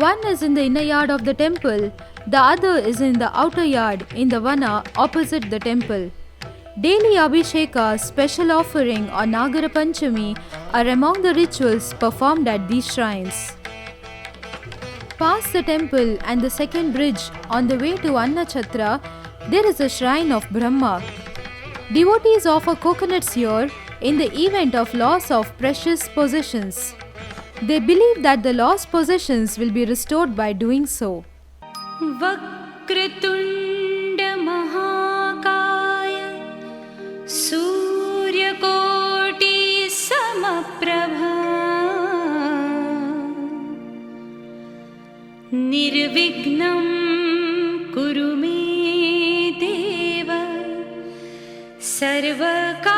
One is in the inner yard of the temple, the other is in the outer yard in the vana opposite the temple. Daily Abhisheka, special offering on Nagara Panchami are among the rituals performed at these shrines. Past the temple and the second bridge on the way to Annachatra, there is a shrine of Brahma. Devotees offer coconuts here in the event of loss of precious possessions. They believe that the lost possessions will be restored by doing so. वक्रतुण्ड महाकाय सूर्यकोटि समप्रभा निर्विघ्नं कुरु मे देव सर्वकार्येषु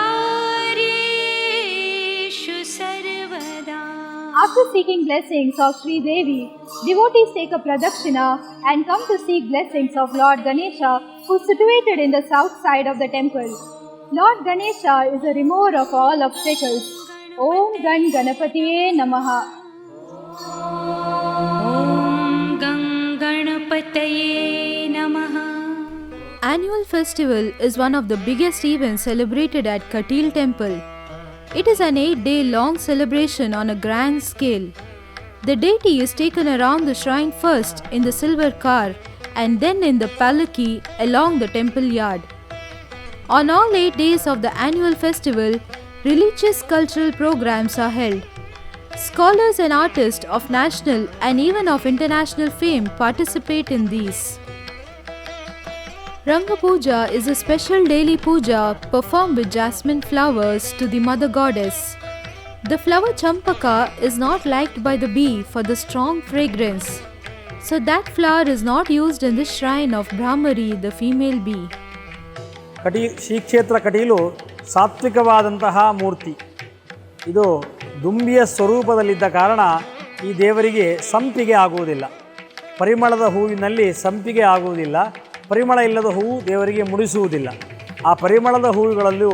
सर्वदा. After seeking blessings of Sri Devi, devotees take a pradakshina and come to seek blessings of Lord Ganesha, who is situated in the south side of the temple. Lord Ganesha is a remover of all obstacles. Om Gan Ganapatiye Namaha. Om Gan Ganapataye Namaha. Annual festival is one of the biggest events celebrated at Katil temple. It is an 8-day long celebration on a grand scale. The deity is taken around the shrine first in the silver car and then in the palanquin along the temple yard. On all 8 days of the annual festival, religious cultural programs are held. Scholars and artists of national and even of international fame participate in these. Ranga Puja is a special daily puja performed with jasmine flowers to the mother goddess. The flower champaka is not liked by the bee for the strong fragrance, so that flower is not used in the shrine of Brahmari, the female bee. Shri ಕ್ಷೇತ್ರ ಕಟೀಲು ಸಾತ್ವಿಕವಾದಂತಹ ಮೂರ್ತಿ. ಇದು ದುಂಬಿಯ ಸ್ವರೂಪದಲ್ಲಿದ್ದ ಕಾರಣ ಈ ದೇವರಿಗೆ ಸಂಪಿಗೆ ಆಗುವುದಿಲ್ಲ. ಪರಿಮಳದ ಹೂವಿನಲ್ಲಿ ಸಂಪಿಗೆ ಆಗುವುದಿಲ್ಲ. ಪರಿಮಳ ಇಲ್ಲದ ಹೂವು ದೇವರಿಗೆ ಮುಡಿಸುವುದಿಲ್ಲ. ಆ ಪರಿಮಳದ ಹೂವುಗಳಲ್ಲೂ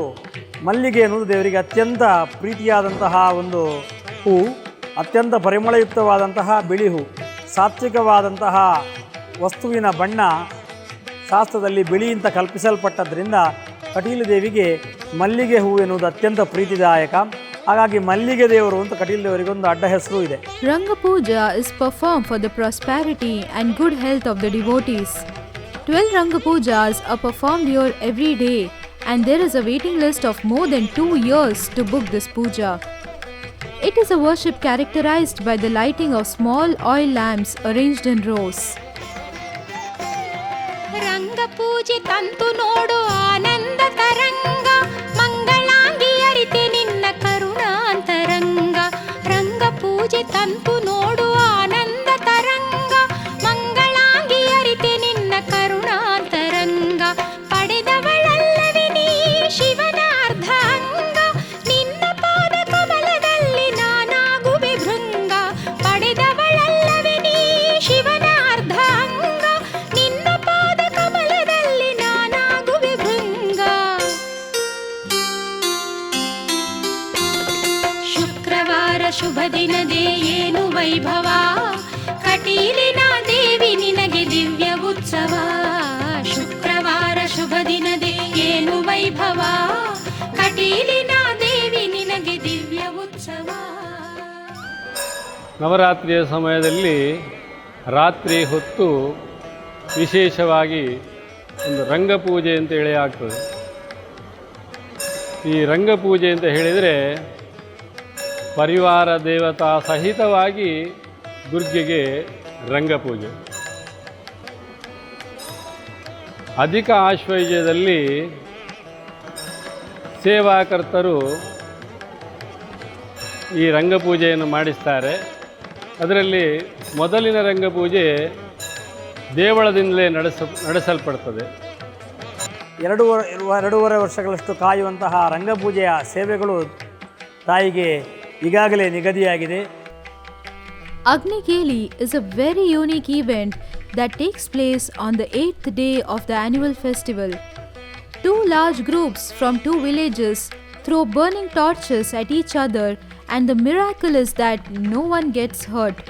ಮಲ್ಲಿಗೆ ಎನ್ನುವುದು ದೇವರಿಗೆ ಅತ್ಯಂತ ಪ್ರೀತಿಯಾದಂತಹ ಒಂದು ಹೂ. ಅತ್ಯಂತ ಪರಿಮಳಯುಕ್ತವಾದಂತಹ ಬಿಳಿ ಹೂ. ಸಾತ್ವಿಕವಾದಂತಹ ವಸ್ತುವಿನ ಬಣ್ಣ ಶಾಸ್ತ್ರದಲ್ಲಿ ಬಿಳಿ ಅಂತ ಕಲ್ಪಿಸಲ್ಪಟ್ಟದ್ರಿಂದ ಕಟೀಲು ದೇವಿಗೆ ಮಲ್ಲಿಗೆ ಹೂ ಎನ್ನುವುದು ಅತ್ಯಂತ ಪ್ರೀತಿದಾಯಕ. ಹಾಗಾಗಿ ಮಲ್ಲಿಗೆ ದೇವರು ಅಂತ ಕಟೀಲ್ ದೇವರಿಗೊಂದು ಅಡ್ಡ ಹೆಸರು ಇದೆ. Ranga Puja is performed for the prosperity and good health of the devotees. 12 Ranga Pujas are performed here every day, and there is a waiting list of more than 2 years to book this puja. It is a worship characterized by the lighting of small oil lamps arranged in rows. ರಂಗ ಪೂಜೆ ತಂತು ನೋಡು ಆನಂದ ತರಂಗ, ಮಂಗಳಾಂಗಿ ಅರಿತೆ ನಿನ್ನ ಕರುಣಾಂತರಂಗ. ರಂಗ ಪೂಜೆ ತಂತು ನೋಡು ಆನಂದ ತರಂಗ, ಮಂಗಳಾಂಗಿ ಅರಿತೆ ನಿನ್ನ ಕರುಣಾಂತರಂಗ. ಪಡೆದವಳಲ್ಲವೇ ನೀ ಶಿವನ ಅರ್ಧಾಂಗ, ನಿನ್ನ ಪಾದ ಕಮಲದಲ್ಲಿ ನಾನಾಗುವೆ ಭೃಂಗ. ಪಡೆದವಳಲ್ಲವೇ ನೀ ಶಿವನ ಅರ್ಧಾಂಗ, ನಿನ್ನ ಪಾದ ಕಮಲದಲ್ಲಿ ನಾನಾಗುವೆ ಭೃಂಗ. ಶುಕ್ರವಾರ ಶುಭ ದಿನದೇ ಏನು ವೈಭವ, ಕಟೀಲಿನ ದೇವಿ ನಿನಗೆ ದಿವ್ಯ ಉತ್ಸವ. ಶುಕ್ರವಾರ ಶುಭ ದಿನದೇ ಏನು ವೈಭವ, ಕಟೀಲಿನ ದೇವಿ ನಿನಗೆ ದಿವ್ಯ ಉತ್ಸವ. ನವರಾತ್ರಿಯ ಸಮಯದಲ್ಲಿ ರಾತ್ರಿ ಹೊತ್ತು ವಿಶೇಷವಾಗಿ ಒಂದು ರಂಗಪೂಜೆ ಅಂತ ಹೇಳಿ ಆಗ್ತದೆ. ಈ ರಂಗಪೂಜೆ ಅಂತ ಹೇಳಿದರೆ ಪರಿವಾರ ದೇವತಾ ಸಹಿತವಾಗಿ ದುರ್ಗೆಗೆ ರಂಗಪೂಜೆ. ಅಧಿಕ ಆಶ್ವಯುಜದಲ್ಲಿ ಸೇವಾಕರ್ತರು ಈ ರಂಗಪೂಜೆಯನ್ನು ಮಾಡಿಸ್ತಾರೆ. ಅದರಲ್ಲಿ ಮೊದಲಿನ ರಂಗಪೂಜೆ ದೇವಳದಿಂದಲೇ ನಡೆಸಲ್ಪಡ್ತದೆ. 2.5 ವರ್ಷಗಳಷ್ಟು ಕಾಯುವಂತಹ ರಂಗಪೂಜೆಯ ಸೇವೆಗಳು ತಾಯಿಗೆ ಈಗಾಗಲೇ ನಿಗದಿಯಾಗಿದೆ. Agni Keli is a very unique event that takes place on the 8th day of the annual festival. 2 large groups from 2 villages throw burning torches at each other, and the miracle is that no one gets hurt.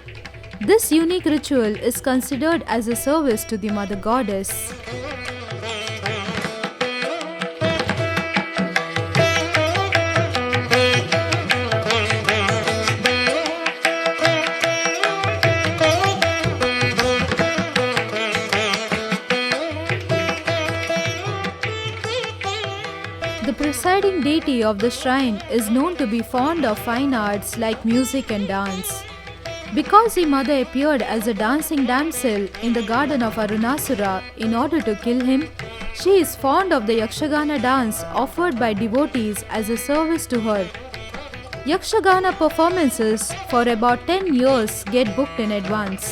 This unique ritual is considered as a service to the Mother Goddess. The presiding deity of the shrine is known to be fond of fine arts like music and dance. Because the mother appeared as a dancing damsel in the garden of Arunasura in order to kill him, she is fond of the Yakshagana dance offered by devotees as a service to her. Yakshagana performances for about 10 years get booked in advance.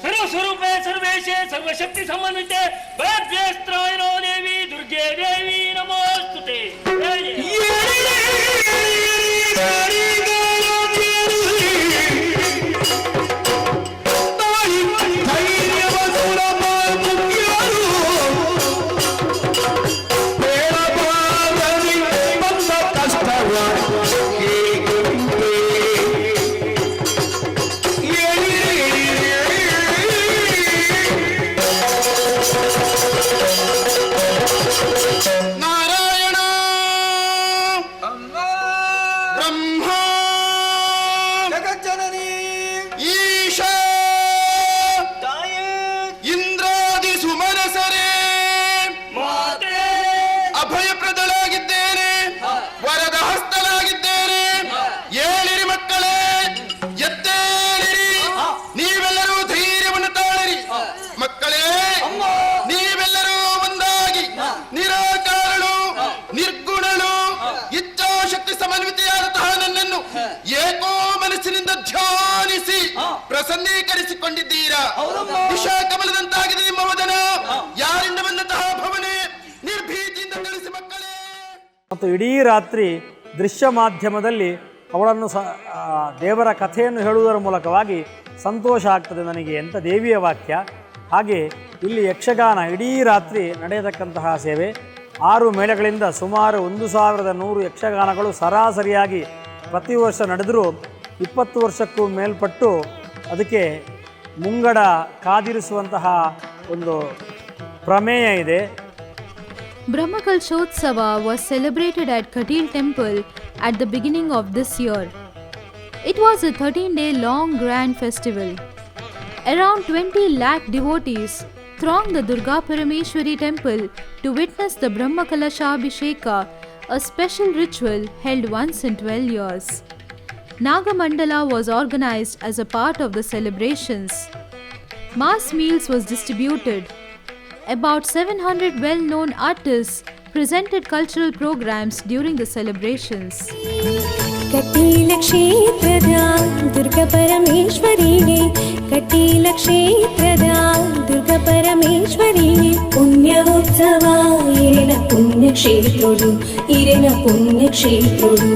ಸರ್ವಸ್ವರೂಪೇ ಸರ್ವೇಶೇ ಸರ್ವಶಕ್ತಿ ಸಮನ್ವಿತೆ ಭದ್ರೇಸ್ತ್ರಾಯಣೋ ದೇವಿ ದುರ್ಗೆ ದೇವಿ ನಮೋಸ್ತುತೆ. ನಾರಾಯಣ ಬ್ರಹ್ಮ ಜಗಜ್ಜನನಿ ಈಶ ಇಂದ್ರಾದಿ ಸುಮನಸರೇ ಅಭಯಪ್ರದಳಾಗಿದ್ದೇನೆ, ವರದ ಹಸ್ತಲಾಗಿದ್ದೇನೆ. ಏಳಿರಿ ಮಕ್ಕಳೇ, ಎದ್ದೇಳಿರಿ, ನೀವೆಲ್ಲರೂ ಧೈರ್ಯವನ್ನು ತಾಳಿರಿ. ಮಕ್ಕಳೇ, ನೀವೆಲ್ಲರೂ ಒಂದಾಗಿ ನಿರಾಕಾರಳು ನಿರ್ಗುಣಳು ಇಚ್ಛಾಶಕ್ತಿ ಸಮನ್ವಿತೆಯಾದಂತಹ ನನ್ನನ್ನು ಏಕೋ ಮನಸ್ಸಿನಿಂದ ಧ್ಯಾನಿಸಿ ಪ್ರಸನ್ನೀಕರಿಸಿಕೊಂಡಿದ್ದೀರಾ. ವಿಷಾಕಮಲದಂತಾಗಿದೆ ನಿಮ್ಮ ವದನ. ಯಾರಿಂದ ಬಂದಂತಹ ಭವನೆ ನಿರ್ಭೀತಿಯಿಂದ ತಿಳಿಸಿ ಮಕ್ಕಳೇ. ಮತ್ತು ಇಡೀ ರಾತ್ರಿ ದೃಶ್ಯ ಮಾಧ್ಯಮದಲ್ಲಿ ಅವಳನ್ನು ದೇವರ ಕಥೆಯನ್ನು ಹೇಳುವುದರ ಮೂಲಕವಾಗಿ ಸಂತೋಷ ಆಗ್ತದೆ ನನಗೆ ಎಂಥ ದೇವಿಯ ವಾಕ್ಯ. ಹಾಗೆ ಇಲ್ಲಿ ಯಕ್ಷಗಾನ ಇಡೀ ರಾತ್ರಿ ನಡೆಯತಕ್ಕಂತಹ ಸೇವೆ. 6 ಮೇಳಗಳಿಂದ ಸುಮಾರು 1100 ಯಕ್ಷಗಾನಗಳು ಸರಾಸರಿಯಾಗಿ ಪ್ರತಿ ವರ್ಷ ನಡೆದರೂ 20 ವರ್ಷಕ್ಕೂ ಮೇಲ್ಪಟ್ಟು ಅದಕ್ಕೆ ಮುಂಗಡ ಕಾದಿರಿಸುವಂತಹ ಒಂದು ಪ್ರಮೇಯ ಇದೆ. Brahmakalshotsava was celebrated at Katil temple at the beginning of this year. It was a 13-day long grand festival. Around 20 lakh devotees thronged the Durga Parameshwari temple to witness the Brahmakalashabhisheka, a special ritual held once in 12 years. Nagamandala was organized as a part of the celebrations. Mass meals was distributed. About 700 well-known artists presented cultural programs during the celebrations. Kateel ಕ್ಷೇತ್ರದ ದುರ್ಗ ಪರಮೇಶ್ವರಿಗೆ, ಕಟೀಲ ಕ್ಷೇತ್ರದ ದುರ್ಗ ಪರಮೇಶ್ವರಿಗೆ ಪುಣ್ಯ ಉತ್ಸವ ಇರೆನ ಪುಣ್ಯ ಕ್ಷೇತ್ರೋಡು, ಇರೆನ ಪುಣ್ಯ ಕ್ಷೇತ್ರೋಡು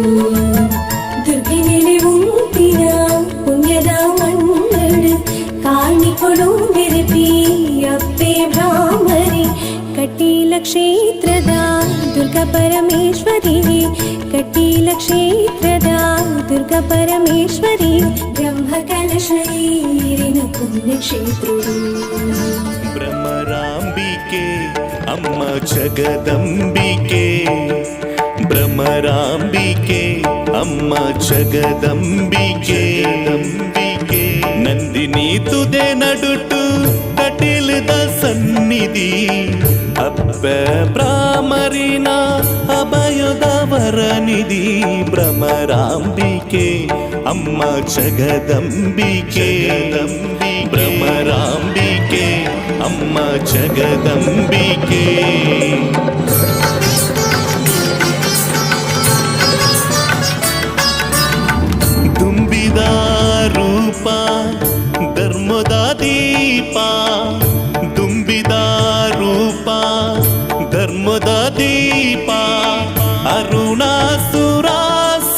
ದುರ್ಗೆ ನೆಲೆ ಉಂಟಿನ ಪುಣ್ಯದ ಮಣ್ಣಡು ಕಾಣಿಕೊಡು ನೆರಪಿ ಅಪ್ಪೆ ಬ್ರಾಹ್ಮರಿ. ಕಟೀಲ ಕ್ಷೇತ್ರದ ದುರ್ಗ ಪರಮೇಶ್ವರಿಗೆ, ಕಟೀಲ ಕ್ಷೇತ್ರದ ದುರ್ಗ ಪರಮೇಶ್ವರಿ ಬ್ರಹ್ಮ ಕಲಶೈರಿನ ಪುಣ್ಯ ಕ್ಷೇತ್ರೋಡು. ಭ್ರಮರಾಂಬಿಕೆ ಅಮ್ಮ ಜಗದಂಬಿಕೆ, ಭ್ರಮರಾಂಬಿಕೆ ಅಮ್ಮ ಜಗದಂಬಿಕೆ, ಅಂಬಿಕೆ ನಂದಿನಿ ತುದೆ ನಡುಟು ಕಟೀಲದ ಸನ್ನಿಧಿ, ಅಪ್ಪ ಪ್ರಾಮರಿನ ಅಭಯದ ವರನಿಧಿ. ಭ್ರಮರಾಂಬಿಕೆ ಅಮ್ಮ ಜಗದಂಬಿಕೆ, ಭ್ರಮರಾಂಬಿಕೆ ಅಮ್ಮ ಜಗದಂಬಿಕೆ. ತುಂಬಿದ ರೂಪ ಧರ್ಮದ ದೀಪ, ತುಂಬಿದ ರೂಪ ಧರ್ಮದ ದೀಪ, ಅರುಣಾಸುರ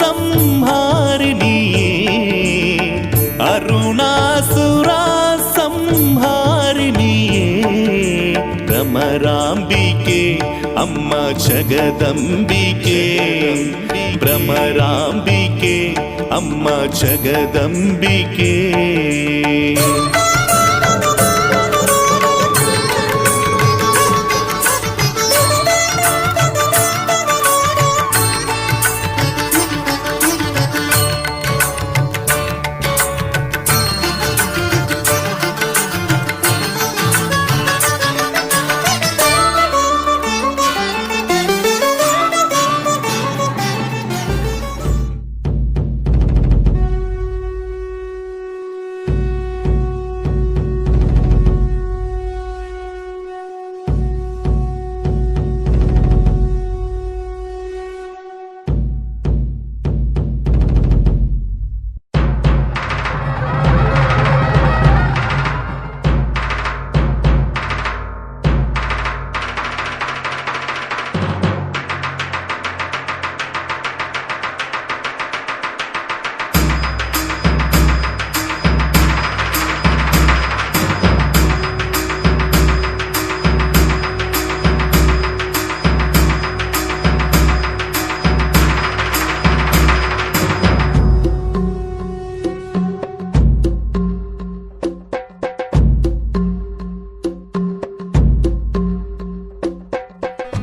ಸಂಹಾರಿಣಿ, ಅರುಣಾಸುರ ಸಂಹಾರಿಣಿ. ಭ್ರಮರಾಂಬಿಕೆ ಅಮ್ಮ ಜಗದಂಬಿಕೆ, ಭ್ರಮರಾಂಬಿಕೆ ಅಮ್ಮ ಜಗದಂಬಿಕೆ.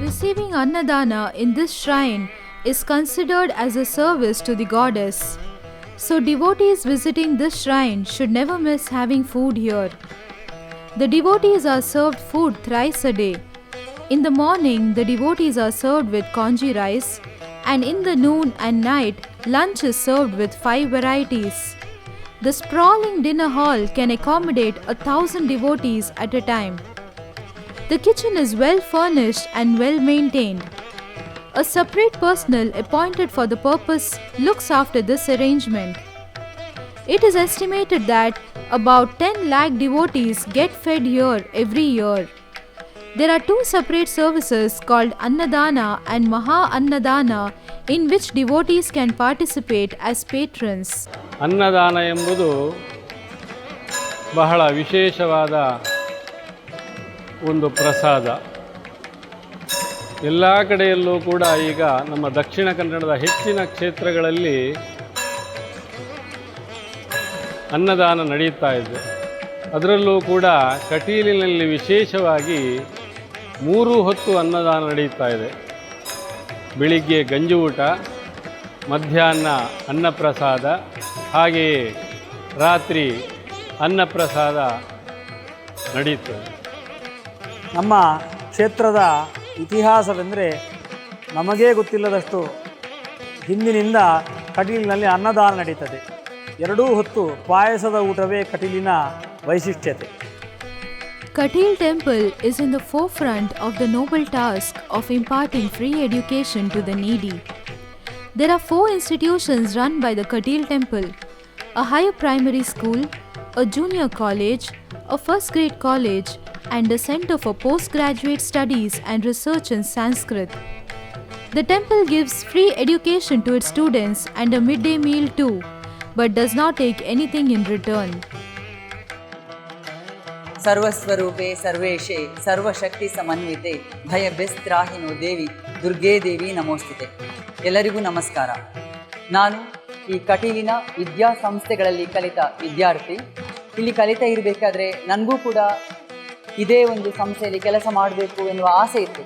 Receiving Annadana in this shrine is considered as a service to the goddess. So devotees visiting this shrine should never miss having food here. The devotees are served food thrice a day. In the morning, the devotees are served with congee rice, and in the noon and night, lunch is served with 5 varieties. The sprawling dinner hall can accommodate 1,000 devotees at a time. The kitchen is well furnished and well maintained. A separate personnel appointed for the purpose looks after this arrangement. It is estimated that about 10 lakh devotees get fed here every year. There are two separate services called Annadana and Maha Annadana in which devotees can participate as patrons. ಅನ್ನದಾನ ಎಂಬುದು ಬಹಳ ವಿಶೇಷವಾದ ಒಂದು ಪ್ರಸಾದ. ಎಲ್ಲ ಕಡೆಯಲ್ಲೂ ಕೂಡ ಈಗ ನಮ್ಮ ದಕ್ಷಿಣ ಕನ್ನಡದ ಹೆಚ್ಚಿನ ಕ್ಷೇತ್ರಗಳಲ್ಲಿ ಅನ್ನದಾನ ನಡೆಯುತ್ತಾ ಇದೆ. ಅದರಲ್ಲೂ ಕೂಡ ಕಟೀಲಿನಲ್ಲಿ ವಿಶೇಷವಾಗಿ 3 ಹೊತ್ತು ಅನ್ನದಾನ ನಡೆಯುತ್ತಾ ಇದೆ. ಬೆಳಿಗ್ಗೆ ಗಂಜು ಊಟ, ಮಧ್ಯಾಹ್ನ ಅನ್ನಪ್ರಸಾದ, ಹಾಗೆಯೇ ರಾತ್ರಿ ಅನ್ನಪ್ರಸಾದ ನಡೆಯುತ್ತದೆ. ನಮ್ಮ ಕ್ಷೇತ್ರದ ಇತಿಹಾಸವೆಂದರೆ ನಮಗೇ ಗೊತ್ತಿಲ್ಲದಷ್ಟು ಹಿಂದಿನಿಂದ ಕಟೀಲಿನಲ್ಲಿ ಅನ್ನದಾನ ನಡೀತದೆ. 2 ಹೊತ್ತು ಪಾಯಸದ ಊಟವೇ ಕಟೀಲಿನ ವೈಶಿಷ್ಟ್ಯತೆ. Katil temple is in the forefront of the noble task of imparting free education to the needy. There are 4 institutions run by the Katil temple: a higher primary school, a junior college, a first grade college, and a center for postgraduate studies and research in Sanskrit. The temple gives free education to its students and a midday meal too, but does not take anything in return. ಸರ್ವಸ್ವರೂಪೇ ಸರ್ವೇಶೇ ಸರ್ವಶಕ್ತಿ ಸಮನ್ವಿತೆ ಭಯಭ್ಯಸ್ತ್ರಾಹಿನೋ ದೇವಿ ದುರ್ಗೇ ದೇವಿ ನಮೋಸ್ತುತೆ. ಎಲ್ಲರಿಗೂ ನಮಸ್ಕಾರ. ನಾನು ಈ ಕಟೀಲಿನ ವಿದ್ಯಾಸಂಸ್ಥೆಗಳಲ್ಲಿ ಕಲಿತ ವಿದ್ಯಾರ್ಥಿ. ಇಲ್ಲಿ ಕಲಿತಾ ಇರಬೇಕಾದ್ರೆ ನನಗೂ ಕೂಡ ಇದೇ ಒಂದು ಸಂಸ್ಥೆಯಲ್ಲಿ ಕೆಲಸ ಮಾಡಬೇಕು ಎನ್ನುವ ಆಸೆ ಇತ್ತು.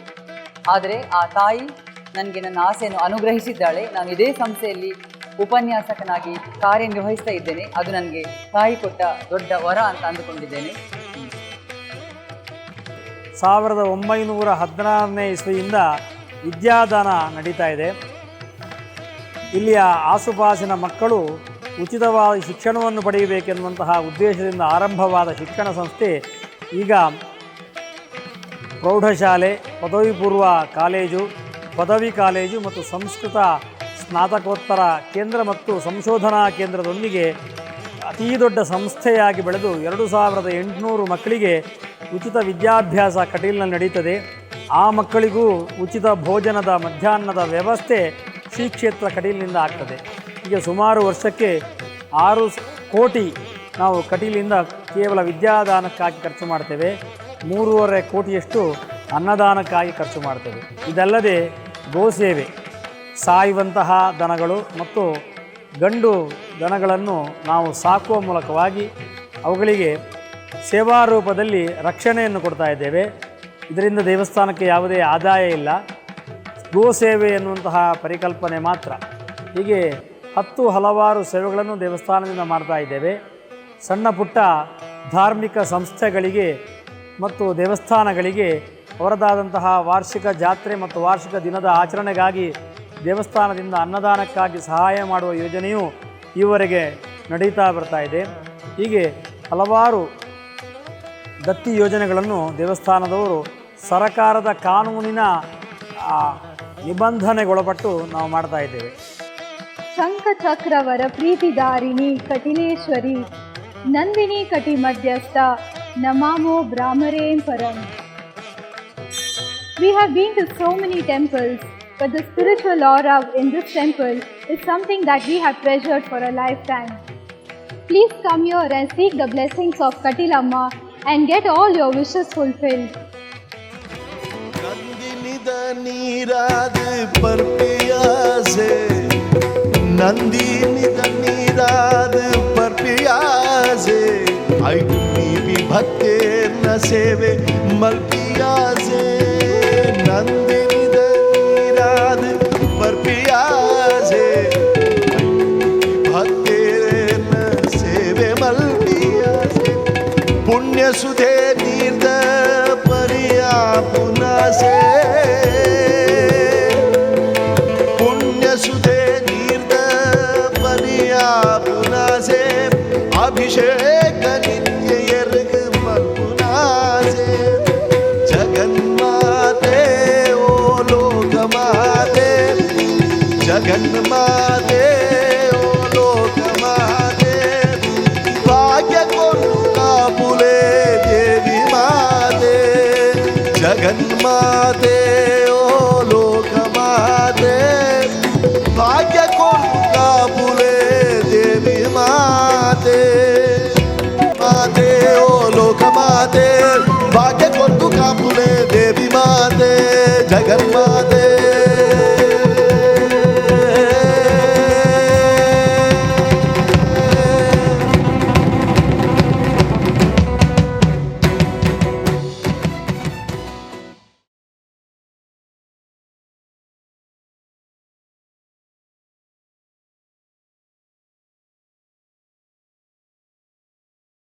ಆದರೆ ಆ ತಾಯಿ ನನಗೆ ನನ್ನ ಆಸೆಯನ್ನು ಅನುಗ್ರಹಿಸಿದ್ದಾಳೆ. ನಾನು ಇದೇ ಸಂಸ್ಥೆಯಲ್ಲಿ ಉಪನ್ಯಾಸಕನಾಗಿ ಕಾರ್ಯನಿರ್ವಹಿಸ್ತಾ ಇದ್ದೇನೆ. ಅದು ನನಗೆ ತಾಯಿ ಕೊಟ್ಟ ದೊಡ್ಡ ವರ ಅಂತ ಅಂದುಕೊಂಡಿದ್ದೇನೆ. 1916ನೇ ಇಸ್ವಿಯಿಂದ ವಿದ್ಯಾದಾನ ನಡೀತಾ ಇದೆ. ಇಲ್ಲಿಯ ಆಸುಪಾಸಿನ ಮಕ್ಕಳು ಉಚಿತವಾದ ಶಿಕ್ಷಣವನ್ನು ಪಡೆಯಬೇಕೆನ್ನುವಂತಹ ಉದ್ದೇಶದಿಂದ ಆರಂಭವಾದ ಶಿಕ್ಷಣ ಸಂಸ್ಥೆ ಈಗ ಪ್ರೌಢಶಾಲೆ, ಪದವಿ ಪೂರ್ವ ಕಾಲೇಜು, ಪದವಿ ಕಾಲೇಜು ಮತ್ತು ಸಂಸ್ಕೃತ ಸ್ನಾತಕೋತ್ತರ ಕೇಂದ್ರ ಮತ್ತು ಸಂಶೋಧನಾ ಕೇಂದ್ರದೊಂದಿಗೆ ಅತೀ ದೊಡ್ಡ ಸಂಸ್ಥೆಯಾಗಿ ಬೆಳೆದು 2800 ಮಕ್ಕಳಿಗೆ ಉಚಿತ ವಿದ್ಯಾಭ್ಯಾಸ ಕಟೀಲಿನಲ್ಲಿ ನಡೀತದೆ. ಆ ಮಕ್ಕಳಿಗೂ ಉಚಿತ ಭೋಜನದ ಮಧ್ಯಾಹ್ನದ ವ್ಯವಸ್ಥೆ ಶ್ರೀ ಕ್ಷೇತ್ರ ಕಟೀಲಿನಿಂದ ಆಗ್ತದೆ. ಈಗ ಸುಮಾರು ವರ್ಷಕ್ಕೆ 6 ಕೋಟಿ ನಾವು ಕಟೀಲಿಂದ ಕೇವಲ ವಿದ್ಯಾದಾನಕ್ಕಾಗಿ ಖರ್ಚು ಮಾಡ್ತೇವೆ. 3.5 ಕೋಟಿಯಷ್ಟು ಅನ್ನದಾನಕ್ಕಾಗಿ ಖರ್ಚು ಮಾಡ್ತೇವೆ. ಇದಲ್ಲದೆ ಗೋಸೇವೆ, ಸಾಯುವಂತಹ ದನಗಳು ಮತ್ತು ಗಂಡು ದನಗಳನ್ನು ನಾವು ಸಾಕುವ ಮೂಲಕವಾಗಿ ಅವುಗಳಿಗೆ ಸೇವಾ ರೂಪದಲ್ಲಿ ರಕ್ಷಣೆಯನ್ನು ಕೊಡ್ತಾ ಇದ್ದೇವೆ. ಇದರಿಂದ ದೇವಸ್ಥಾನಕ್ಕೆ ಯಾವುದೇ ಆದಾಯ ಇಲ್ಲ, ಗೋಸೇವೆ ಎನ್ನುವಂತಹ ಪರಿಕಲ್ಪನೆ ಮಾತ್ರ. ಹೀಗೆ ಹಲವಾರು ಸೇವೆಗಳನ್ನು ದೇವಸ್ಥಾನದಿಂದ ಮಾಡ್ತಾ ಇದ್ದೇವೆ. ಸಣ್ಣ ಪುಟ್ಟ ಧಾರ್ಮಿಕ ಸಂಸ್ಥೆಗಳಿಗೆ ಮತ್ತು ದೇವಸ್ಥಾನಗಳಿಗೆ ಅವರದಾದಂತಹ ವಾರ್ಷಿಕ ಜಾತ್ರೆ ಮತ್ತು ವಾರ್ಷಿಕ ದಿನದ ಆಚರಣೆಗಾಗಿ ದೇವಸ್ಥಾನದಿಂದ ಅನ್ನದಾನಕ್ಕಾಗಿ ಸಹಾಯ ಮಾಡುವ ಯೋಜನೆಯು ಈವರೆಗೆ ನಡೀತಾ ಬರ್ತಾ ಇದೆ. ಹೀಗೆ ಹಲವಾರು ದತ್ತಿ ಯೋಜನೆಗಳನ್ನು ದೇವಸ್ಥಾನದವರು ಸರಕಾರದ ಕಾನೂನಿನ ನಿಬಂಧನೆಗೊಳಪಟ್ಟು ನಾವು ಮಾಡ್ತಾ ಇದ್ದೇವೆ. ಶಂಖಚಕ್ರವರ ಪ್ರೀತಿದಾರಿಣಿ ಕಟಿಲೇಶ್ವರಿ ನಂದಿನಿ ಕಟಿ ಮಧ್ಯಸ್ಥ ನಮಾಮೋ ಬ್ರಾಹ್ಮರೇಂ ಪರಂ. We have been to so many temples, but the spiritual aura in this temple is something that we have treasured for a lifetime. Please come here and seek the blessings of Katilamma and get all your wishes fulfilled. ನಂದಿನಿದ ನೀರಾದ ಪರ್ಪಿಯಾಸೆ, ನಂದಿನಿದ ನೀರಾದ ಪರ್ಪಿಯಾಸೆ, ಐದು ಬೀಬಿ ಭಕ್ತೆ ನ ಸೇವೆ ಮಲ್ಪಿಯಾಸೆ. ನಂದಿನಿದ ನೀರಾದ ಪರ್ಪಿಯಾಸೆ, ಭಕ್ತೆ ನ ಸೇವೆ ಮಲ್ಪಿಯಾಸೆ. ಪುಣ್ಯ ಸುಧೆ ನೀರ್ದ ಪರಿಯಾ ಪುನಾಸೆ, ಪುಣ್ಯ ಸುಧೆ ನೀರ್ದ ಪರಿಯಾ ಪುನಾಸೆ. ಅಭಿಷೇಕ ನಿತ್ಯ ಎರ್ಗ ಮಲ್ಪುನಾಸೆ. ಜಗನ್ಮಾತೆ ಓ ಲೋಕಮಾತೆ, ಜಗನ್ಮಾತೆ ಓ ಲೋಕಮಾತೆ. ಭಾಗ್ಯ ಕೊಡು ಕಾಪುಲೆ ದೇವಿ ಮಾತೆ, ಜಗ जगन्माता